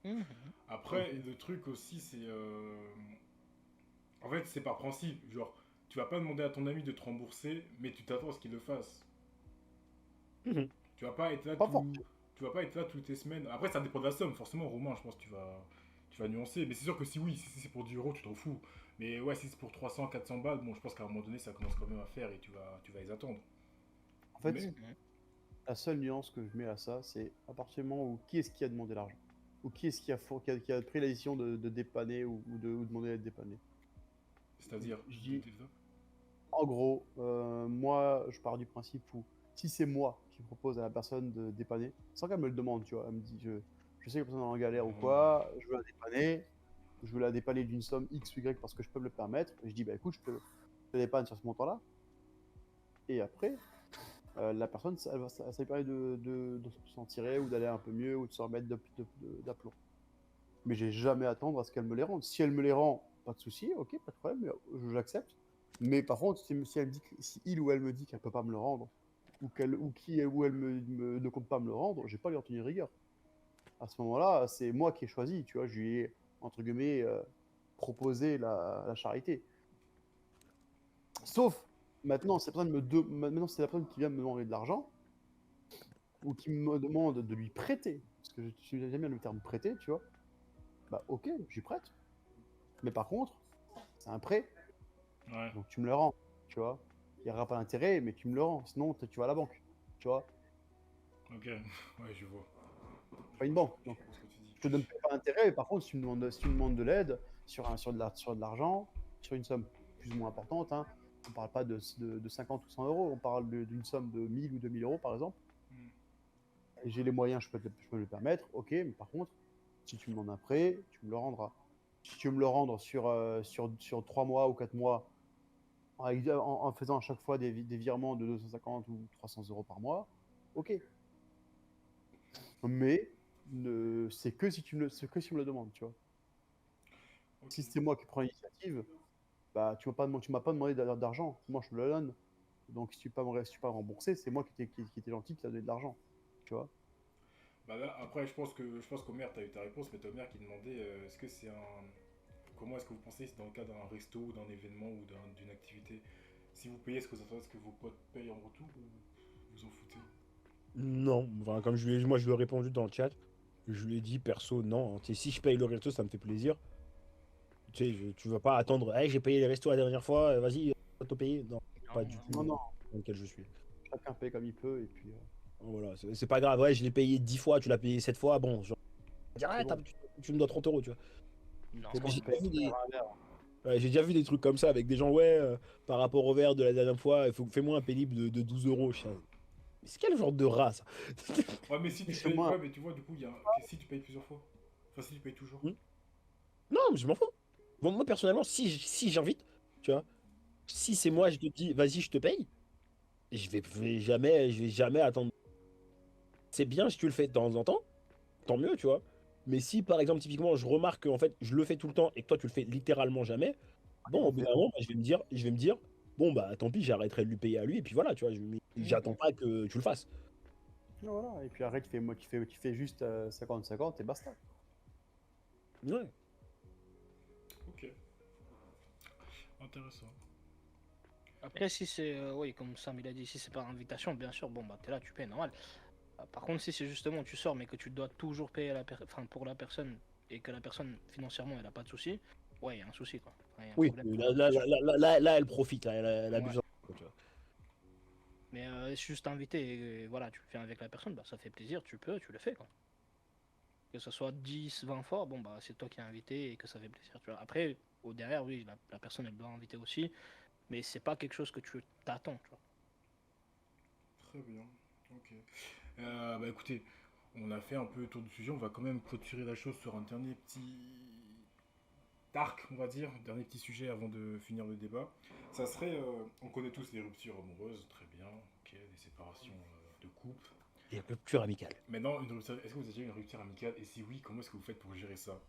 Mhm. Après, le truc aussi, c'est. En fait, c'est par principe. Genre, tu vas pas demander à ton ami de te rembourser, mais tu t'attends à ce qu'il le fasse. Mhm. Tu vas pas être là Pas fort. Tu vas pas être là toutes les semaines. Après, ça dépend de la somme. Forcément, Romain, je pense que tu vas nuancer. Mais c'est sûr que si oui, si c'est pour 10 euros, tu t'en fous. Mais ouais, si c'est pour 300, 400 balles, bon, je pense qu'à un moment donné, ça commence quand même à faire et tu vas les attendre. En fait, Mais- Mhm. la seule nuance que je mets à ça, c'est à partir du moment où qui est-ce qui a demandé l'argent? Ou qui est-ce qui a pris la décision de dépanner ou demander à être dépanné? C'est-à-dire, Je dis, développe. en gros, moi, je pars du principe où si c'est moi qui propose à la personne de dépanner, sans qu'elle me le demande, tu vois, elle me dit, je sais que la personne est en galère ou quoi, je veux la dépanner, je veux la dépanner d'une somme X ou Y parce que je peux me le permettre, et je dis, bah écoute, je te dépanne sur ce montant-là, et après, la personne, ça lui permet de s'en tirer ou d'aller un peu mieux ou de se remettre d'aplomb. Mais j'ai jamais à attendre à ce qu'elle me les rende. Si elle me les rend, pas de souci, ok, pas de problème, j'accepte. Mais par contre, si elle me dit si il ou elle me dit qu'elle peut pas me le rendre, ou elle ne compte pas me le rendre, j'ai pas à lui en tenir rigueur. À ce moment-là, c'est moi qui ai choisi, tu vois, je lui ai, entre guillemets, proposé la charité. Sauf, maintenant, maintenant, c'est la personne qui vient me demander de l'argent, ou qui me demande de lui prêter, parce que j'aime bien le terme prêter, tu vois, bah ok, je lui prête. Mais par contre, c'est un prêt, Ouais, donc tu me le rends, tu vois. Il n'y aura pas d'intérêt, mais tu me le rends. Sinon, tu vas à la banque, tu vois. ok. Ouais, je vois. Pas une banque. Je Donc, vois ce que tu dis. je te donne pas d'intérêt, mais par contre, si tu me demandes de l'aide sur de l'argent, sur une somme plus ou moins importante, hein, on parle pas de 50 ou 100 euros, on parle d'une somme de 1000 ou 2000 euros, par exemple. Hmm. Et j'ai les moyens, je peux me le permettre, ok, mais par contre, si tu me demandes un prêt, tu me le rendras. Si tu veux me le rendre sur 3 mois ou 4 mois, en faisant à chaque fois des virements de 250 ou 300 euros par mois, ok. Mais c'est que si tu me le demandes, tu vois. Ok. Si c'est moi qui prends l'initiative, bah tu m'as pas demandé d'argent, moi je te le donne. Donc si tu pas me rembourser, c'est moi qui était gentil qui t'a donné de l'argent, tu vois. Bah là, après, je pense qu'Omer, t'as eu ta réponse, mais t'as Omer qui demandait est-ce que c'est un. Comment est-ce que vous pensez c'est dans le cas d'un resto, ou d'un événement ou d'une activité? Si vous payez, est-ce que vous attendez à ce que vos potes payent en retour ou vous en foutez? Non, enfin, comme moi je lui ai répondu dans le chat, je lui ai dit perso, non. Tu sais, si je paye le resto, ça me fait plaisir. Tu sais, tu vas pas attendre, hey, j'ai payé les restos la dernière fois, vas-y, te payer. Non, pas du Non, tout Non, non, dans lequel je suis. chacun paye comme il peut et puis Voilà, c'est pas grave, ouais, je l'ai payé 10 fois, tu l'as payé 7 fois, bon, genre, dire, c'est ah, bon. tu me dois 30 euros, tu vois. non. C'est bon, J'ai tu déjà payes vu tu payes des, un verre. ouais, j'ai déjà vu des trucs comme ça avec des gens, ouais, par rapport au verre de la dernière fois, fais-moi un pénible de 12 euros. Mais c'est quel genre de rat, ça? Ouais, mais si Mais tu chez payes. moi, Ouais, mais tu vois, du coup, il y a. Si tu payes plusieurs fois. Enfin, si tu payes toujours. Hmm. Non, mais je m'en fous. Bon, moi, personnellement, si j'invite, tu vois, si c'est moi, je te dis, vas-y, je te paye, je vais jamais attendre. C'est bien si tu le fais de temps en temps, tant mieux, tu vois. Mais si, par exemple, typiquement, je remarque que en fait, je le fais tout le temps et que toi, tu le fais littéralement jamais, bon, on au bout fait, d'un moment, bah, je vais me dire, bon, bah, tant pis, j'arrêterai de lui payer à lui, et puis voilà, tu vois, j'attends pas que tu le fasses. voilà. Et puis arrête, tu fais juste 50-50 et basta. Ouais. Ok. Intéressant. Après, si c'est, oui, comme Sam il a dit, si c'est par invitation, bien sûr, bon, bah, t'es là, tu payes, normal. Par contre, si c'est justement, tu sors, mais que tu dois toujours payer enfin, pour la personne, et que la personne, financièrement, elle a pas de souci, ouais, il y a un souci, quoi. Enfin, il y a un Oui, problème, là, c'est sûr. elle profite, là, elle Ouais. abuse un peu, tu vois. Mais juste invité, et, voilà, tu le fais avec la personne, bah, ça fait plaisir, tu peux, tu le fais, quoi. Que ce soit 10, 20 fois, bon, bah, c'est toi qui as invité et que ça fait plaisir, tu vois. Après, au derrière, oui, la personne, elle doit inviter aussi, mais c'est pas quelque chose que tu t'attends, tu vois. Très bien. Ok. Bah écoutez, on a fait un peu le tour du sujet. On va quand même clôturer la chose sur un dernier petit arc, on va dire, dernier petit sujet avant de finir le débat. Ça serait, on connaît tous les ruptures amoureuses, très bien, ok, des séparations de couple. Et rupture amicale. Maintenant, est-ce que vous avez déjà eu une rupture amicale? Et si oui, comment est-ce que vous faites pour gérer ça?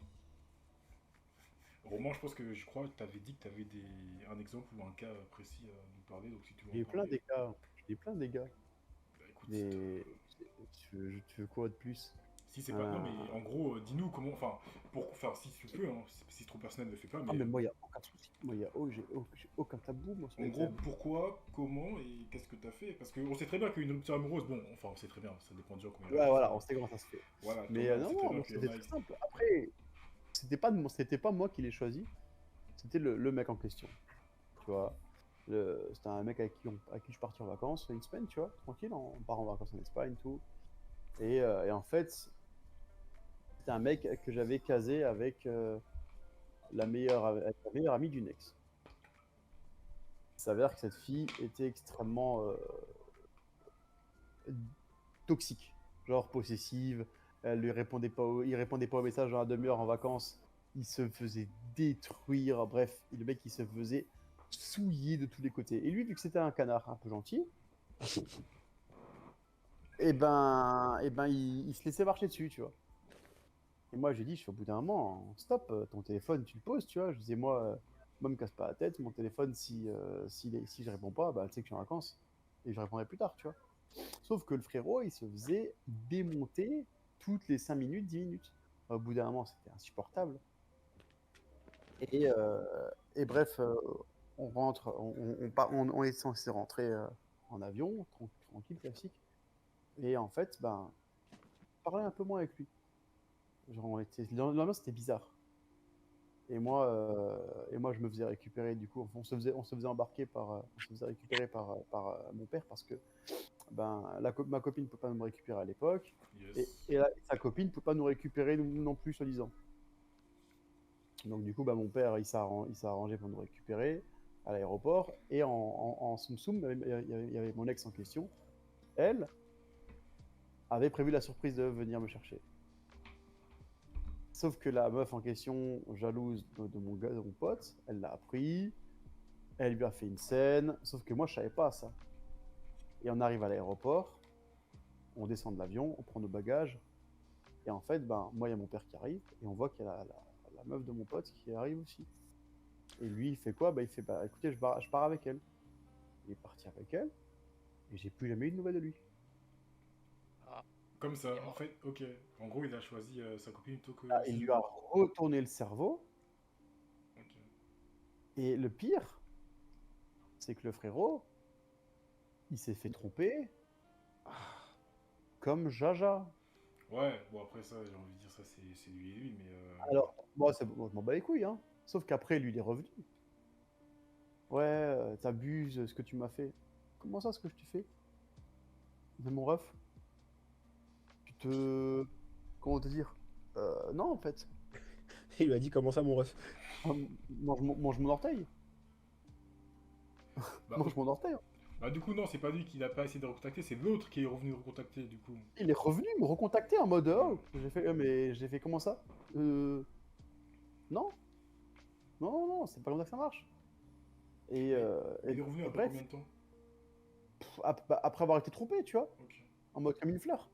Roman, je crois que tu avais dit que tu avais un exemple ou un cas précis à nous parler, donc si tu veux J'ai en eu plein parler, des gars. J'ai eu plein des gars. bah écoute, Mais tu veux quoi de plus? si c'est pas. Non, Euh, mais en gros, dis-nous comment. Enfin, si tu peux, hein, si c'est trop personnel, ne le fais pas, Ah, mais mais moi, il n'y a aucun souci. Moi, j'ai aucun tabou, moi, sur en les gros, thèmes. pourquoi, comment et qu'est-ce que tu as fait? Parce qu'on sait très bien qu'une rupture amoureuse, bon, enfin, on sait très bien, ça dépend de gens comment ils Ouais, réagissent, voilà, mais on sait comment ça se fait. voilà, Mais on non, sait très non, bien moi, qu'il y en c'était a. très simple. Après, c'était pas moi qui l'ai choisi, c'était le mec en question. Tu vois, c'était un mec avec qui je partais en vacances une semaine, tu vois, tranquille, on part en vacances en Espagne, tout. Et en fait, c'était un mec que j'avais casé avec avec la meilleure amie d'une ex. Il s'avère que cette fille était extrêmement toxique, genre possessive. Il répondait pas aux messages dans la demi-heure en vacances. Il se faisait détruire. Bref, le mec, il se faisait souiller de tous les côtés. Et lui, vu que c'était un canard un peu gentil, il se laissait marcher dessus, tu vois. Et moi, j'ai dit, au bout d'un moment, stop, ton téléphone, tu le poses, tu vois. Je disais, moi, me casse pas la tête. Mon téléphone, si je réponds pas, bah, tu sais que je suis en vacances. Et je répondrai plus tard, tu vois. Sauf que le frérot, il se faisait démonter toutes les 5 minutes, 10 minutes. Au bout d'un moment, c'était insupportable. Et, euh, et bref, on rentre, on est censé rentrer en avion, tranquille, classique. Et en fait, ben, je parlais un peu moins avec lui. Genre, l'ambiance c'était bizarre. Et moi, je me faisais récupérer, du coup, on se faisait embarquer on se faisait récupérer par mon père parce que ben, ma copine ne peut pas me récupérer à l'époque, Yes. sa copine ne peut pas nous récupérer non plus, soi-disant. Donc, du coup, ben, mon père, il s'est arrangé pour nous récupérer à l'aéroport. Et en soum soum, il y avait mon ex en question. Elle avait prévu la surprise de venir me chercher. Sauf que la meuf en question, jalouse de mon pote, elle l'a appris, elle lui a fait une scène, sauf que moi, je savais pas ça. Et on arrive à l'aéroport, on descend de l'avion, on prend nos bagages, et en fait, ben, moi, il y a mon père qui arrive, et on voit qu'il y a la meuf de mon pote qui arrive aussi. Et lui, il fait quoi? Bah, il fait, bah, écoutez, je pars avec elle. Il est parti avec elle, et j'ai plus jamais eu de nouvelles de lui. Ah, Comme ça, il est en mort. fait, ok. En gros, il a choisi sa copine plutôt que Ah, il lui a retourné le cerveau, Ok. et le pire, c'est que le frérot, il s'est fait tromper comme Jaja. Ouais, bon, après ça, j'ai envie de dire ça, c'est lui et lui, mais. Alors, moi, je m'en bats les couilles, hein. Sauf qu'après, lui, il est revenu. Ouais, t'abuses, ce que tu m'as fait. Comment ça, ce que je t'ai fait? Mais mon ref, tu te... Comment te dire? Non, en fait. Il lui a dit comment ça, mon ref? Ah, mange mon orteil. Bah, Mange mon orteil, hein. bah, du coup, non, c'est pas lui qui n'a pas essayé de recontacter, c'est l'autre qui est revenu le recontacter, du coup. Il est revenu me recontacter en mode oh, mais j'ai fait comment ça? Non, non, c'est pas comme ça que ça marche. Et, Mais euh, et, il est revenu et après bref, combien de temps? après avoir été trompé, tu vois, Ok, en mode comme une fleur.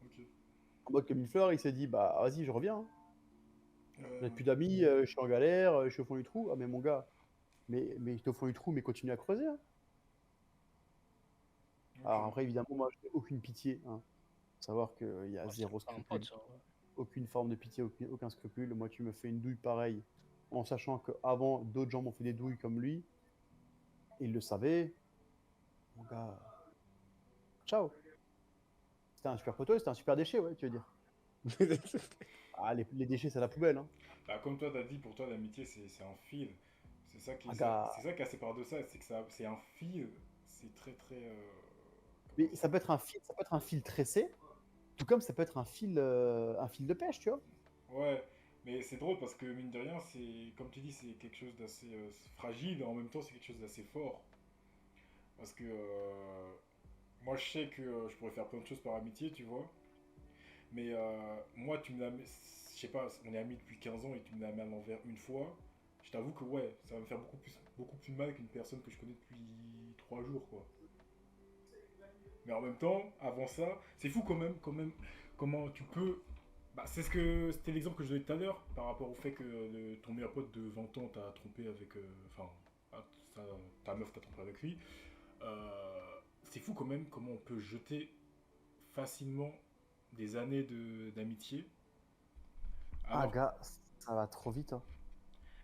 ok. En mode comme une fleur, il s'est dit bah vas-y, je reviens, hein. Euh, J'ai plus d'amis, je suis en galère, je suis au fond du trou. Ah mais mon gars, mais j'étais au fond du trou, mais continue à creuser, hein. Alors ok. après, évidemment, moi, je n'ai aucune pitié, hein. Faut savoir qu'il y a Ouais, c'est zéro pas un pote, scrupule, ça. Ouais. aucune forme de pitié, aucun scrupule. Moi, tu me fais une douille pareille, en sachant qu'avant, d'autres gens m'ont fait des douilles comme lui, et il le savait. Mon gars, ciao. C'était un super poteau, c'était un super déchet, ouais, tu veux dire. Ah, les déchets, c'est la poubelle, hein. Bah, comme toi, t'as dit, pour toi, l'amitié, c'est un fil. Ah, gars. C'est ça qui est assez paradoxal, c'est que c'est un fil, c'est très très. Mais Comment dire? ça peut être un fil tressé, Tout comme ça peut être un fil de pêche, tu vois. Ouais, mais c'est drôle parce que mine de rien, c'est comme tu dis, c'est quelque chose d'assez fragile et en même temps c'est quelque chose d'assez fort. Parce que moi je sais que je pourrais faire plein de choses par amitié, tu vois. Mais moi, tu me l'as mis, je sais pas, on est amis depuis 15 ans et tu me l'as mis à l'envers une fois. Je t'avoue que ouais, ça va me faire beaucoup plus mal qu'une personne que je connais depuis 3 jours, quoi. Mais en même temps, avant ça, c'est fou quand même, comment tu peux. Bah, c'était l'exemple que je donnais tout à l'heure par rapport au fait que ton meilleur pote de 20 ans t'a trompé avec. Enfin, ta meuf t'a trompé avec lui. C'est fou quand même comment on peut jeter facilement des années d'amitié. Ah, Alors, gars, ça va trop vite, hein.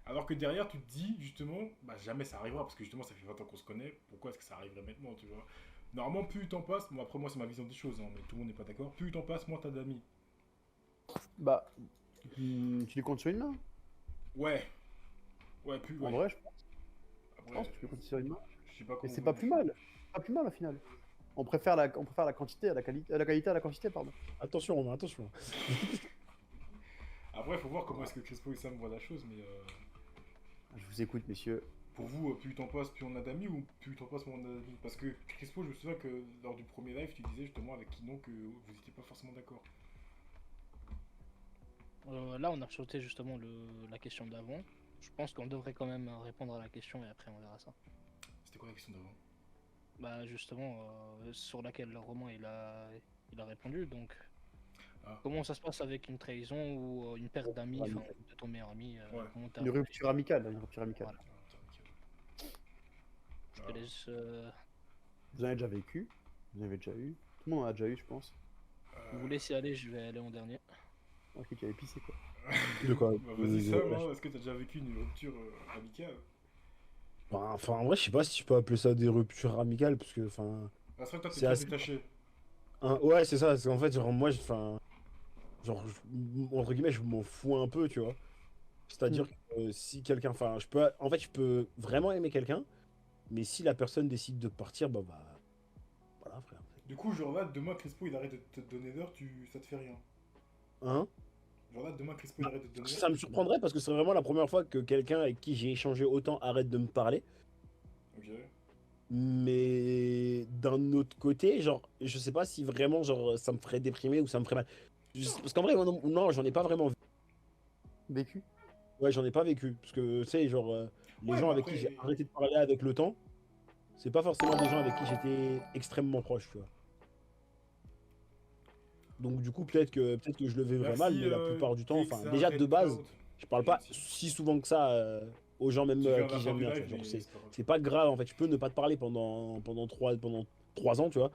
alors que derrière, tu te dis justement, bah jamais ça arrivera parce que justement, ça fait 20 ans qu'on se connaît. Pourquoi est-ce que ça arriverait maintenant, tu vois? Normalement, plus le temps passe, bon après moi c'est ma vision des choses, hein, mais tout le monde n'est pas d'accord. Plus le temps passe, moins t'as d'amis. Bah, tu les comptes sur une main. Ouais, ouais, plus, En ouais. vrai, je Après, pense que tu les comptes sur une main. je sais pas Et comment c'est vous pas le plus faites. mal. Pas plus mal au final. On préfère la quantité à la qualité, la qualité à la quantité, pardon. Attention, Romain, attention. Après, il faut voir comment est-ce que Crespo et Sam voient la chose, mais Je vous écoute, messieurs. pour vous, plus le temps passe, plus on a d'amis ou plus le temps passe, moins on a d'amis? Parce que Crespo, je me souviens que lors du premier live, tu disais justement avec Kinon que vous n'étiez pas forcément d'accord. Là, on a sauté justement la question d'avant. Je pense qu'on devrait quand même répondre à la question et après on verra ça. C'était quoi la question d'avant? Bah justement, sur laquelle Romain il a répondu. Donc, Ah, comment ça se passe avec une trahison ou une perte d'amis, enfin de ton meilleur ami, ouais. comment t'as Une réagi? rupture amicale, une rupture amicale. Voilà. Je te Ah. laisse. Vous en avez déjà vécu, vous en avez déjà eu. Tout le monde en a déjà eu, je pense. Vous laissez aller, je vais aller en dernier. Ok, tu avais pissé quoi. De quoi? Bah, vas-y Sam, hein, est-ce que t'as déjà vécu une rupture amicale? Enfin, en vrai, je sais pas si tu peux appeler ça des ruptures amicales, parce que, enfin, Ah, c'est vrai que toi t'es c'est très assez. détaché. Ouais, c'est ça, c'est qu'en fait, genre, moi, enfin, genre, entre guillemets, je m'en fous un peu, tu vois. Hmm. C'est-à-dire que si quelqu'un, enfin, en fait, je peux vraiment aimer quelqu'un, mais si la personne décide de partir, bah, voilà, frère. Du coup, genre là, demain Crespo il arrête de te donner d'heure, ça te fait rien. Hein? Genre là, demain Crespo il arrête de te donner d'heure. Ça me surprendrait parce que c'est vraiment la première fois que quelqu'un avec qui j'ai échangé autant arrête de me parler. Ok. Mais d'un autre côté, genre, je sais pas si vraiment, genre, ça me ferait déprimer ou ça me ferait mal. Parce qu'en vrai, moi, non, non, j'en ai pas vraiment. Vécu. Ouais, j'en ai pas vécu. Parce que, tu sais, genre, les Ouais, gens mais avec qui j'ai après. arrêté de parler avec le temps, c'est pas forcément des gens avec qui j'étais extrêmement proche, tu vois. Donc, du coup, peut-être que je le vivrais mal, Merci mais la plupart du temps, enfin, Dexa déjà de Red base, Cloud. je parle C'est pas gentil. si souvent que ça aux gens même Tu viens à la qui fin j'aime du bien, tu live, vois. Genre, mais c'est pas grave. c'est pas grave, en fait. Je peux ne pas te parler pendant 3 ans, tu vois,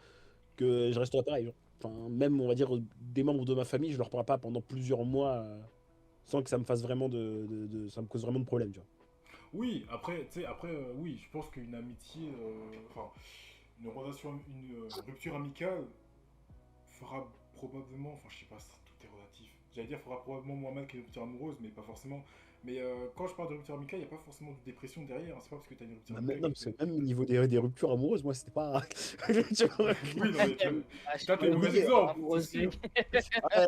que je resterai pareil, genre. Enfin, même, on va dire, des membres de ma famille, je leur parle pas pendant plusieurs mois sans que ça me fasse vraiment ça me cause vraiment de problème, tu vois. Oui, après, tu sais, après, oui, je pense qu'une amitié, enfin, une relation, une rupture amicale fera probablement, enfin, je sais pas, tout est relatif. J'allais dire, fera probablement moins mal qu'une rupture amoureuse, mais pas forcément. Mais quand je parle de rupture amicale, il n'y a pas forcément de dépression derrière, hein. C'est pas parce que tu as une rupture Bah, amicale non, qui parce fait. que même au niveau des ruptures amoureuses, moi, c'était pas. Tu vois. Oui, non, mais Ah, je t'as suis tes pas mauvais une exemples, c'est amoureuse, sûr. mec. Ah,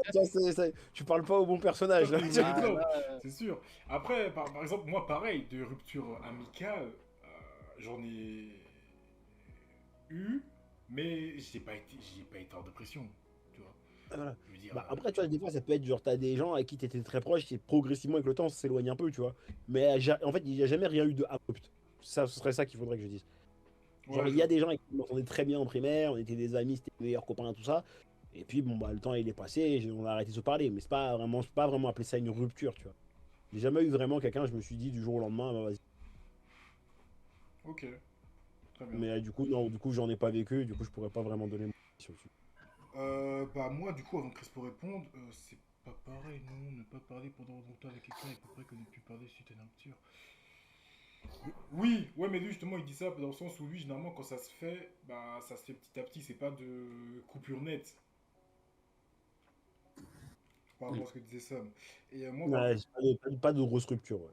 tu parles pas au bon Toi, personnage, là. t'as des mauvais Ah, exemples, là, c'est sûr. Après, par exemple, moi, pareil, de rupture amicale, j'en ai eu, mais j'ai pas été en dépression, tu vois. Voilà. Je veux dire, Bah, après, tu vois, des fois, ça peut être genre, t'as des gens avec qui t'étais très proche, qui progressivement, avec le temps, s'éloignent un peu, tu vois. Mais en fait, il n'y a jamais rien eu de abrupt. Ça, ce serait ça qu'il faudrait que je dise. Genre, ouais, il y a des gens avec qui on m'entendait très bien en primaire, on était des amis, c'était les meilleurs copains, tout ça. Et puis, bon, bah, le temps, il est passé, on a arrêté de se parler. Mais c'est pas vraiment appeler ça une rupture, tu vois. J'ai jamais eu vraiment quelqu'un, je me suis dit du jour au lendemain, bah, vas-y. ok, très bien. Mais du coup, non, du coup, j'en ai pas vécu, du coup, je pourrais pas vraiment donner mon avis dessus. Bah moi du coup avant que Crespo réponde, c'est pas pareil, non, ne pas parler pendant longtemps avec quelqu'un et après que ne plus parler suite à une rupture. Oui, ouais mais lui justement il dit ça dans le sens où lui généralement quand ça se fait, bah ça se fait petit à petit, c'est pas de coupure nette, par rapport à ce que disait Sam. Et Ouais, pas de grosse rupture, ouais.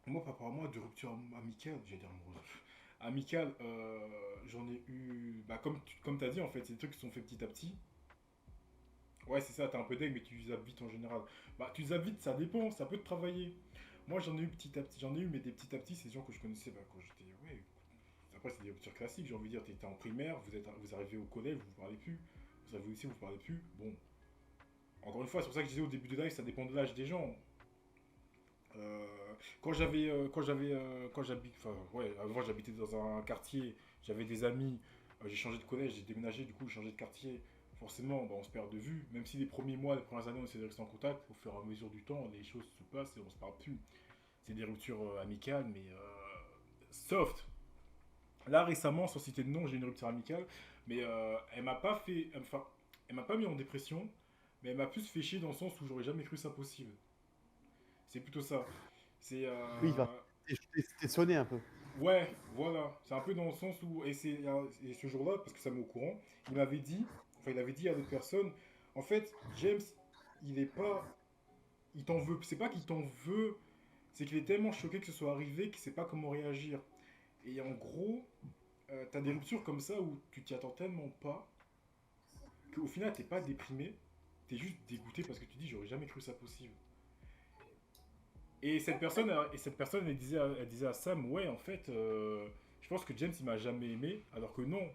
moi par rapport à moi de rupture amicale, j'ai dire amoureuse, amicale, j'en ai eu, bah comme t'as dit en fait, c'est des trucs qui sont faits petit à petit. Ouais, c'est ça, t'es un peu deg, mais tu zappes vite en général. Bah, tu zappes vite, ça dépend, ça peut te travailler. Moi, j'en ai eu petit à petit, j'en ai eu, mais des petits à petits, c'est des gens que je connaissais bah, quand j'étais. Ouais, après, c'est des ruptures classiques, j'ai envie de dire, t'étais en primaire, vous arrivez au collège, vous vous parlez plus. Vous arrivez ici, vous vous parlez plus. Bon, encore une fois, c'est pour ça que je disais au début de live, ça dépend de l'âge des gens. Euh, quand j'habite, enfin, ouais, avant j'habitais dans un quartier, j'avais des amis, j'ai changé de collège, j'ai déménagé, du coup, j'ai changé de quartier. Forcément, bah, on se perd de vue, même si les premiers mois, les premières années, on essaie de rester en contact, au fur et à mesure du temps, les choses se passent et on se parle plus. C'est des ruptures amicales, mais soft. Là, récemment, sans citer de nom, j'ai une rupture amicale, mais elle m'a pas fait, enfin, elle m'a pas mis en dépression, mais elle m'a plus fait chier dans le sens où j'aurais jamais cru ça possible. C'est plutôt ça. C'est Oui, enfin, t'es sonné un peu. ouais, voilà. C'est un peu dans le sens où et ce jour-là, parce que ça m'est au courant, il m'avait dit, enfin il avait dit à d'autres personnes, en fait, James, il est pas, il t'en veut. C'est pas qu'il t'en veut, c'est qu'il est tellement choqué que ce soit arrivé qu'il sait pas comment réagir. Et en gros, t'as des ruptures comme ça où tu t'y attends tellement pas qu'au final t'es pas déprimé, t'es juste dégoûté parce que tu dis j'aurais jamais cru ça possible. Et cette personne elle disait à Sam, ouais, en fait, je pense que James, il m'a jamais aimé, alors que non,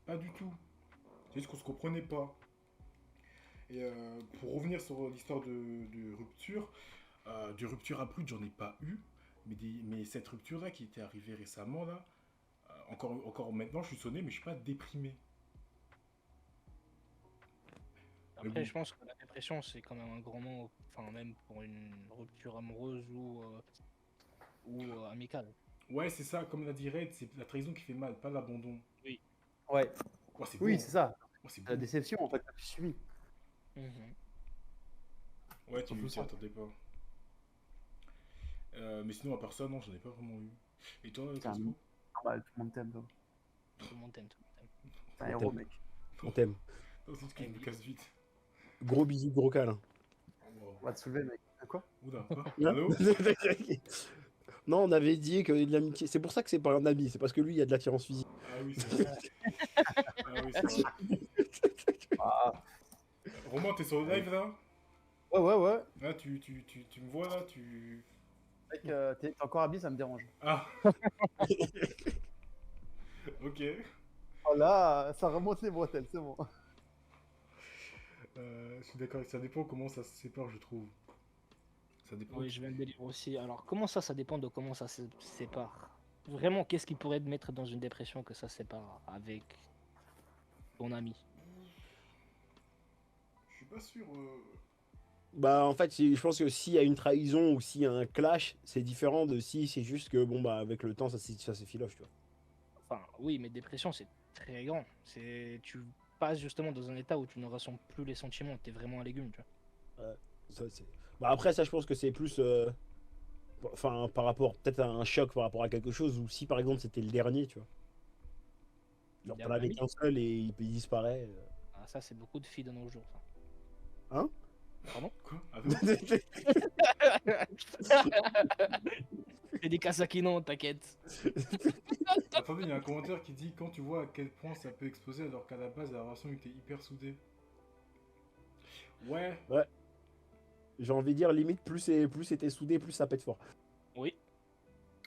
pas du tout. C'est juste qu'on se comprenait pas. Et pour revenir sur l'histoire de rupture, de rupture abrupte, j'en ai pas eu, mais cette rupture-là qui était arrivée récemment, là, encore maintenant, je suis sonné, mais je suis pas déprimé. Mais Après, bon, je pense que la dépression, c'est quand même un grand mot, enfin, même pour une rupture amoureuse ou amicale. ouais, c'est ça, comme l'a dit Red, c'est la trahison qui fait mal, pas l'abandon. Oui. Ouais. Ouais, c'est Oui, beau, c'est hein. ça. Ouais, c'est La beau. déception, en fait, que tu subis. Mhm. Ouais, Surtout tu ça. attendais pas. Mais sinon, à part ça, non, j'en ai pas vraiment eu. Et toi, C'est un Crespo? normal, tout le monde t'aime, toi. Tout le monde t'aime, tout le monde t'aime. T'es un On héros, t'aime. mec. On t'aime. Non, c'est juste que je me casse vite. Gros bisous, gros câlin. Wow. On va te soulever, mec. Quoi? Oula, quoi? Hein. Allô? Non, on avait dit que de l'amitié. C'est pour ça que c'est pas un ami, c'est parce que lui, il y a de l'attirance physique. Ah oui, c'est vrai. Ah oui, c'est vrai. Ah, Romain, t'es sur le live là? ouais. Là, tu me vois là? Tu. Mec, t'es encore habillé, ça me dérange. Ah! Ok. Oh là, ça remonte les bretelles, c'est bon. Je suis d'accord, ça dépend comment ça se sépare, je trouve. Ça dépend. Oui, je viens de le lire aussi. Alors, comment ça dépend de comment ça se sépare. Vraiment, qu'est-ce qui pourrait te mettre dans une dépression que ça se sépare avec ton ami? Je suis pas sûr. Bah, en fait, je pense que s'il y a une trahison ou s'il y a un clash, c'est différent de si c'est juste que, bon, bah, avec le temps, ça s'effiloche, tu vois. Enfin, oui, mais dépression, c'est très grand. Tu passes justement dans un état où tu ne ressens plus les sentiments. Tu es vraiment un légume, tu vois. Ça, bah, après, ça, je pense que c'est plus. Enfin, par rapport peut-être à un choc par rapport à quelque chose, ou si par exemple c'était le dernier, tu vois. Genre, Il y a t'en un avais ami. qu'un seul et il disparaît. Ah, ça, c'est beaucoup de filles de nos jours, ça. Hein? Pardon? Quoi? Allô? C'est des Kasaki, non, t'inquiète. Attendez, il y a un commentaire qui dit quand tu vois à quel point ça peut exploser alors qu'à la base la relation était hyper soudée. Ouais, Ouais. J'ai envie de dire, limite, plus c'était soudé, plus ça pète fort. Oui.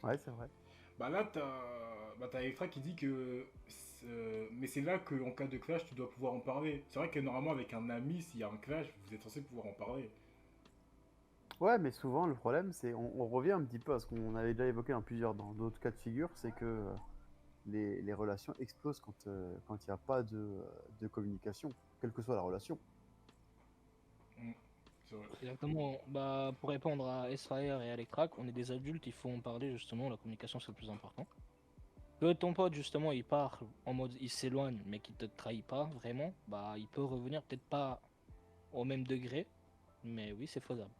Ouais, c'est vrai. bah là t'as Electra qui dit que mais c'est là qu'en cas de clash tu dois pouvoir en parler. C'est vrai que normalement avec un ami s'il y a un clash vous êtes censé pouvoir en parler. Ouais, mais souvent, le problème, c'est, on revient un petit peu à ce qu'on avait déjà évoqué dans d'autres cas de figure, c'est que les relations explosent quand il n'y a pas de communication, quelle que soit la relation. C'est vrai. Exactement. Bah, pour répondre à Esfire et Electrac, on est des adultes, il faut en parler justement. La communication, c'est le plus important. Que ton pote, justement, il part en mode il s'éloigne, mais qu'il te trahit pas vraiment, bah, il peut revenir peut-être pas au même degré, mais oui, c'est faisable.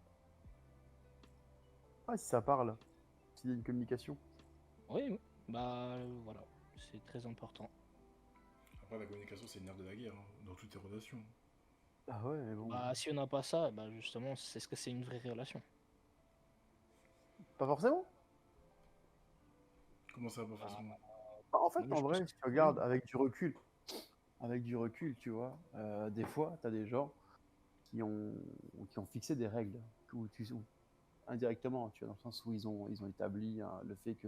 Ah, si ça parle, s'il y a une communication. Oui, oui. Bah, voilà, c'est très important. Après la communication c'est le nerf de la guerre hein, dans toutes les relations. Ah ouais, mais bon. Bah, si on n'a pas ça, bah, justement, c'est ce que c'est une vraie relation. Pas forcément. Comment ça pas forcément? Bah, en fait, Oui, en je pense vrai, si tu regardes avec du recul, tu vois, des fois, t'as des gens, qui ont fixé des règles, où indirectement, tu vois, dans le sens où ils ont établi le fait que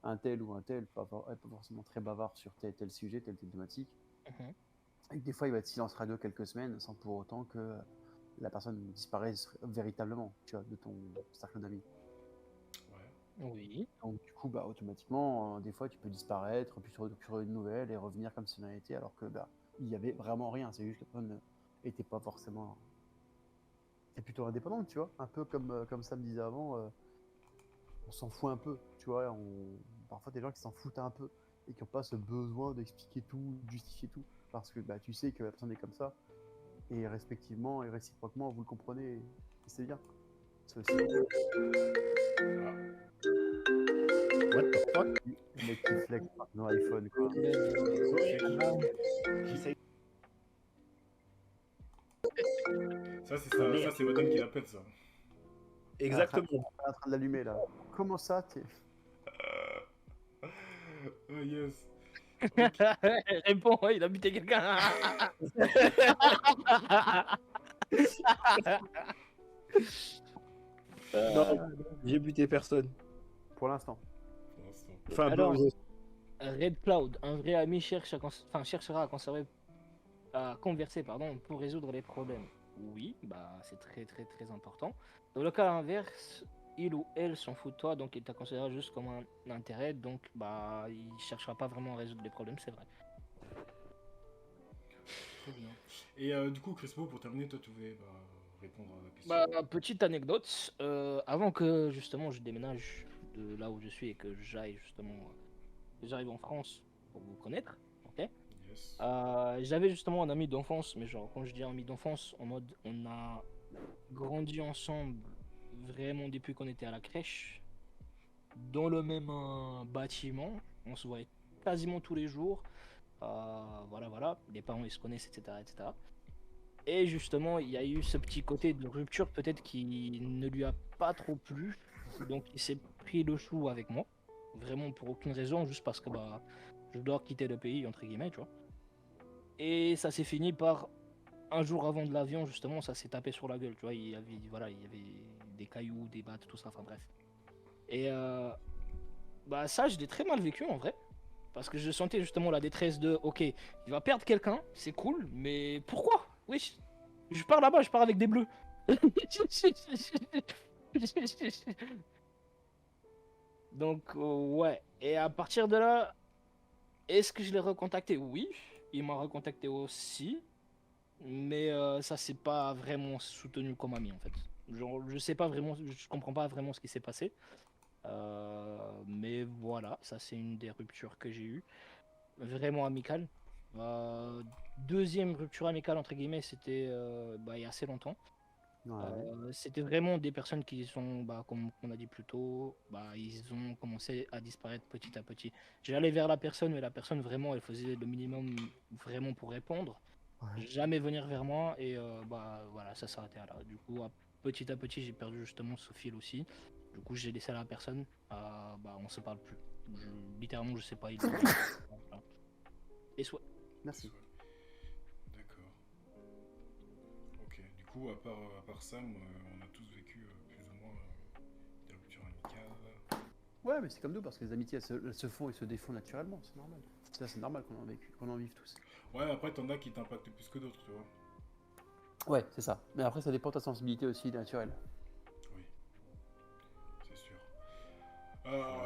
un tel ou un tel est pas forcément très bavard sur tel sujet, telle thématique, Mhm. et que des fois il va être silence radio quelques semaines sans pour autant que la personne disparaisse véritablement, tu vois, de ton cercle d'amis. Ouais. Oui. Donc du coup, automatiquement, des fois tu peux disparaître, puis sur une nouvelle et revenir comme si de rien n'était, alors que il y avait vraiment rien. C'est juste que la personne était pas forcément. C'est plutôt indépendante, tu vois. Un peu comme Sam disait avant, on s'en fout un peu, tu vois. Parfois des gens qui s'en foutent un peu et qui n'ont pas ce besoin d'expliquer tout, de justifier tout, parce que tu sais que la personne est comme ça, et respectivement et réciproquement, vous le comprenez, et c'est bien. C'est aussi What the fuck? le mec qui flex par nos iPhone, quoi. J'essaye. Ça, c'est madame qui la pète, ça. Exactement. On est en train de l'allumer là. Comment ça, t'es. Oh, yes. Réponds, il a buté quelqu'un. Non, j'ai buté personne. Pour l'instant. Pour l'instant. Enfin, Alors, bon, Red Cloud, un vrai ami cherchera à converser pour résoudre les problèmes. Oui, c'est très très très important. Dans le cas inverse, il ou elle s'en fout de toi, donc il t'a considéré juste comme un intérêt, donc il cherchera pas vraiment à résoudre les problèmes, c'est vrai. Très bien. Et du coup, Crespo, pour terminer, toi, tu voulais répondre à la question. Petite anecdote, avant que justement je déménage de là où je suis et que j'aille justement, que j'arrive en France pour vous connaître, ok. Yes. J'avais justement un ami d'enfance, mais genre quand je dis ami d'enfance, en mode on a grandi ensemble vraiment depuis qu'on était à la crèche, dans le même bâtiment, on se voyait quasiment tous les jours, voilà, les parents ils se connaissent, etc., etc. Et justement, il y a eu ce petit côté de rupture peut-être qui ne lui a pas trop plu, donc il s'est pris le chou avec moi, vraiment pour aucune raison, juste parce que je dois quitter le pays entre guillemets, tu vois. Et ça s'est fini par un jour avant de l'avion, justement, ça s'est tapé sur la gueule, tu vois. Il y avait des cailloux, des battes, tout ça, enfin bref. Et ça, je l'ai très mal vécu en vrai. Parce que je sentais justement la détresse de, ok, il va perdre quelqu'un, c'est cool, mais pourquoi? Oui, je pars là-bas, je pars avec des bleus. Donc, ouais. Et à partir de là, est-ce que je l'ai recontacté? Oui, il m'a recontacté aussi. Mais ça s'est pas vraiment soutenu comme ami en fait. Genre, je sais pas vraiment, je comprends pas vraiment ce qui s'est passé. Mais voilà, ça c'est une des ruptures que j'ai eues. Vraiment amicale. Deuxième rupture amicale entre guillemets, c'était il y a assez longtemps. Ouais. C'était vraiment des personnes qui sont, comme on a dit plus tôt, ils ont commencé à disparaître petit à petit. J'allais vers la personne, mais la personne vraiment, elle faisait le minimum vraiment pour répondre. Ouais. Jamais venir vers moi et voilà, ça s'arrêtait là. Du coup, petit à petit, j'ai perdu justement ce fil aussi. Du coup, j'ai laissé la personne, on se parle plus. Littéralement, je sais pas. Voilà. Et soit. Merci. D'accord. Ok. Du coup, à part Sam, on a tous vécu plus ou moins des ruptures amicales. Ouais, mais c'est comme nous, parce que les amitiés, elles se font et se défont naturellement, c'est normal. Ça, c'est normal qu'on en vive tous. Ouais, après, t'en as qui t'impactent plus que d'autres, tu vois. Ouais, c'est ça. Mais après, ça dépend de ta sensibilité aussi naturelle. Oui, c'est sûr.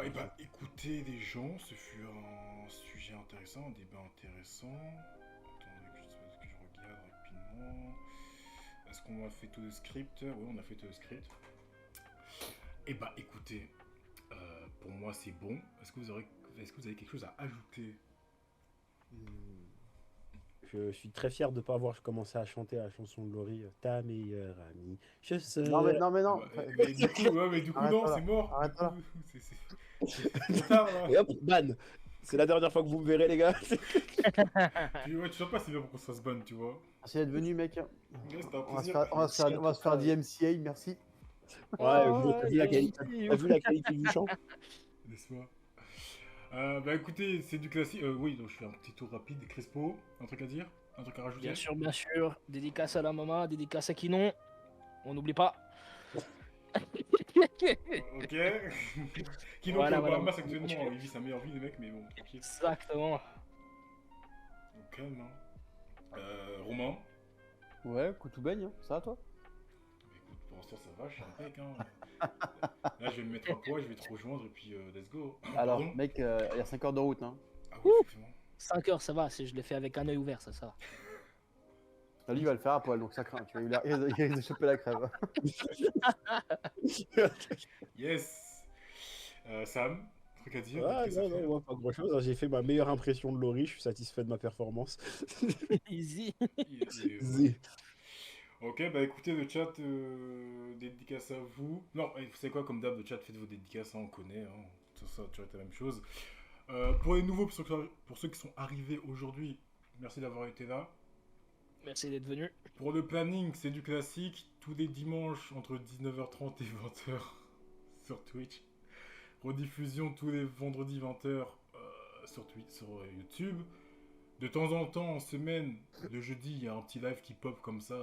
Et écoutez les gens, ce fut un sujet intéressant, un débat intéressant. Attendez que je regarde rapidement. Est-ce qu'on a fait tout le script? Oui, on a fait tout le script. Et écoutez, pour moi c'est bon. Est-ce que vous avez quelque chose à ajouter? Je suis très fier de ne pas avoir commencé à chanter la chanson de Laurie, ta meilleure amie. Je sais. Non, mais non. Mais du coup, Arrête non, pas là. c'est mort. Arrête pas là. C'est trop tard là. Et hop, ban. C'est la dernière fois que vous me verrez, les gars. Tu sais pas si bien pour qu'on se fasse ban, tu vois. Merci d'être venu, mec. Ouais, c'était un On va se plaisir. faire DMCA, merci. Ouais, t'as vu la qualité du chant? N'est-ce pas? Écoutez, c'est du classique. Oui, donc je fais un petit tour rapide. Crespo, un truc à dire? Un truc à rajouter? Bien sûr. Dédicace à la maman, dédicace à Kinon. On n'oublie pas. Ok. Qui donc Voilà, au voilà. Bahamas actuellement, il vit sa meilleure vie, le mec, mais bon, tranquille. Exactement. Donc calme, hein. Romain? Ouais, coup tout baigne, hein. Ça va toi? Bah, écoute, pour l'instant ça va, je suis impec, hein. Là, je vais me mettre à poids, je vais te rejoindre et puis let's go. Alors, Pardon. mec, il y a 5 heures de route, hein. Ah oui, effectivement. 5 heures, ça va. Si je l'ai fait avec un œil ouvert, ça va. Ah, lui, il va le faire à poil, donc ça craint. Tu vois, il risque de choper la crève. Yes. Sam, truc à dire? Ah, qu'est-ce que ça non, fait? moi, pas grand chose. J'ai fait ma meilleure impression de Laurie, je suis satisfait de ma performance. Easy. Zé. Ok, bah écoutez, le chat, dédicace à vous. Non, vous savez quoi, comme d'hab, le chat, faites vos dédicaces, hein, on connaît, hein. Tout ça, tu vois, la même chose. Pour les nouveaux, pour ceux qui sont arrivés aujourd'hui, merci d'avoir été là. Merci d'être venu. Pour le planning, c'est du classique, tous les dimanches entre 19h30 et 20h sur Twitch. Rediffusion tous les vendredis 20h sur YouTube. De temps en temps, en semaine, le jeudi, il y a un petit live qui pop comme ça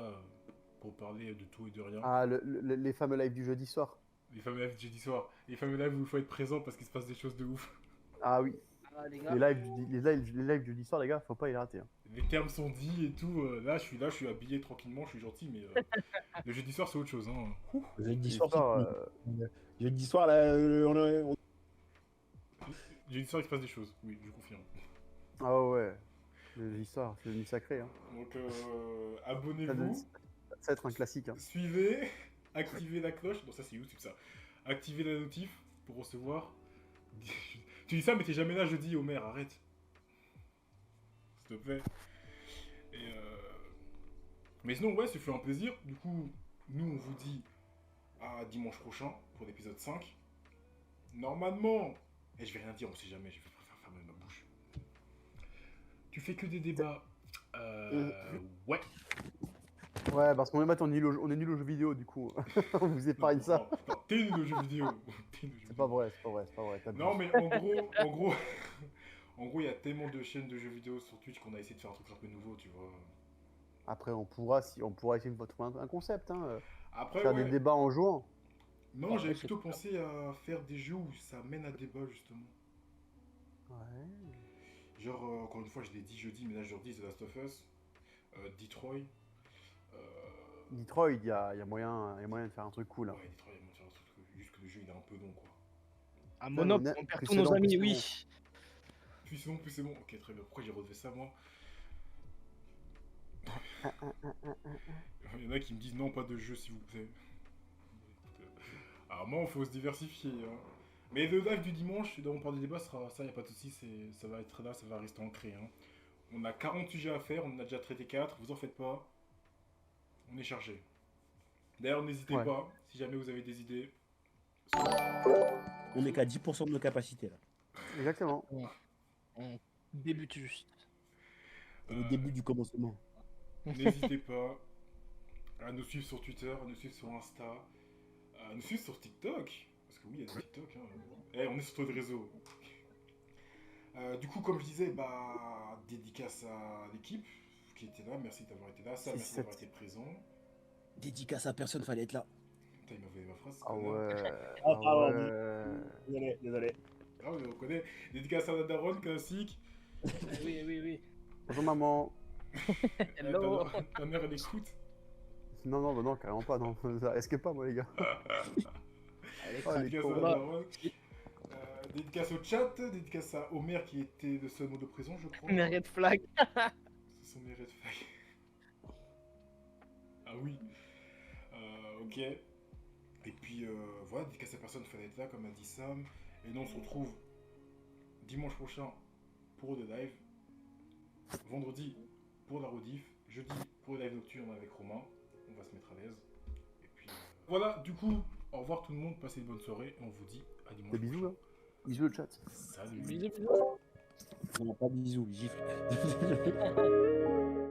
pour parler de tout et de rien. Ah, les fameux lives du jeudi soir. Les fameux lives du jeudi soir. Les fameux lives où il faut être présent parce qu'il se passe des choses de ouf. Ah oui, Ah, les gars. les lives du jeudi soir, les gars, faut pas y rater, hein. Les termes sont dits et tout. Là, je suis habillé tranquillement, je suis gentil, mais le jeudi soir, c'est autre chose. Hein. Ouh. Jeudi Les soir, soirs, jeudi soir, là, Jeudi soir, il se passe des choses. Oui, je confirme. Ah ouais, le jeudi soir, c'est devenu sacré, hein. Donc, Ça, abonnez-vous. ça va être un classique, hein. Suivez, activez la cloche. Non, ça c'est YouTube ça. Activez la notif pour recevoir. Tu dis ça, mais t'es jamais là jeudi, Homer, arrête. S'il te plaît. Et mais sinon, ouais, ça fait un plaisir. Du coup, nous on vous dit à dimanche prochain pour l'épisode 5. Normalement, et je vais rien dire, on sait jamais, je vais préférer fermer ma bouche. Tu fais que des débats. Ouais. Ouais, parce qu'on est on est nul aux jeux vidéo, du coup. On vous épargne ça. Non, t'es nul aux jeux vidéo. T'es nul aux jeux C'est pas vidéo. vrai, c'est pas vrai, c'est pas vrai. t'abuses. Non, mais en gros, il y a tellement de chaînes de jeux vidéo sur Twitch qu'on a essayé de faire un truc un peu nouveau, tu vois. Après, on pourra essayer de trouver un concept, hein. Après, Faire ouais. des débats en jouant. Non, Ouais, j'avais c'est plutôt pensé à faire des jeux où ça mène à débat, justement. Ouais. Genre, encore une fois, je l'ai dit jeudi, mais là je leur dis The Last of Us, Detroit. Detroit, il y a moyen de faire un truc cool, hein. Ouais, Detroit, il y a moyen de faire un truc, juste que le jeu il est un peu long, quoi. À Monop, on est- on perd plus tous c'est nos long, amis, plus oui. c'est Plus c'est bon. Ok, très bien. Pourquoi j'ai relevé ça, moi? Il y en a qui me disent non, pas de jeu, s'il vous plaît. Alors, moi, il faut se diversifier, hein. Mais le live du dimanche, dont on parle des débats, ça, y a pas de soucis, ça va être là, ça va rester ancré, hein. On a 40 sujets à faire, on en a déjà traité 4, vous en faites pas. On est chargé. D'ailleurs, n'hésitez Ouais. pas, si jamais vous avez des idées. on est qu'à 10% de nos capacités là. Exactement. On débute juste. C'est le début du commencement. N'hésitez pas à nous suivre sur Twitter, à nous suivre sur Insta, à nous suivre sur TikTok. Parce que oui, il y a des TikTok. Hein. Eh, on est sur tous les réseaux. Du coup, comme je disais, bah, dédicace à l'équipe qui était là. Merci d'avoir été là. Ça, C'est merci d'avoir été présent. Dédicace à personne, fallait être là. Putain, il m'a volé ma phrase. Ah connard. ouais. Ah, Ah ouais. Désolé. Ah, mais on connaît. Dédicace à la daronne, classique. Oui. Bonjour maman. Hello. Ta mère, elle écoute. Non, bah non, carrément pas, non. Ça risque pas, moi, les gars. Allez, Oh, les Dédicace à cons. la daronne. Dédicace au chat. Dédicace à Homer qui était le seul mot de prison, je crois. Une red flag. Ce sont mes red flags. Ah oui. Ok. Et puis voilà, dédicace à personne, fallait être là, comme a dit Sam. Et nous on se retrouve dimanche prochain pour le live. Vendredi pour la rediff. Jeudi pour le live nocturne avec Romain. On va se mettre à l'aise. Et puis voilà, du coup, au revoir tout le monde, passez une bonne soirée. Et on vous dit à dimanche Des bisous, prochain. là. Bisous, le chat. Salut. Bisous. Non, pas de bisous, gifle.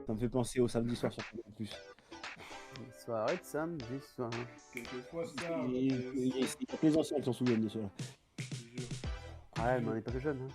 Ça me fait penser au samedi soir sur en plus. Soirée de samedi soir. Quelquefois ça. Et les anciens qui s'en souviennent de cela. je te jure. Ouais, mais on est pas que jeunes, hein.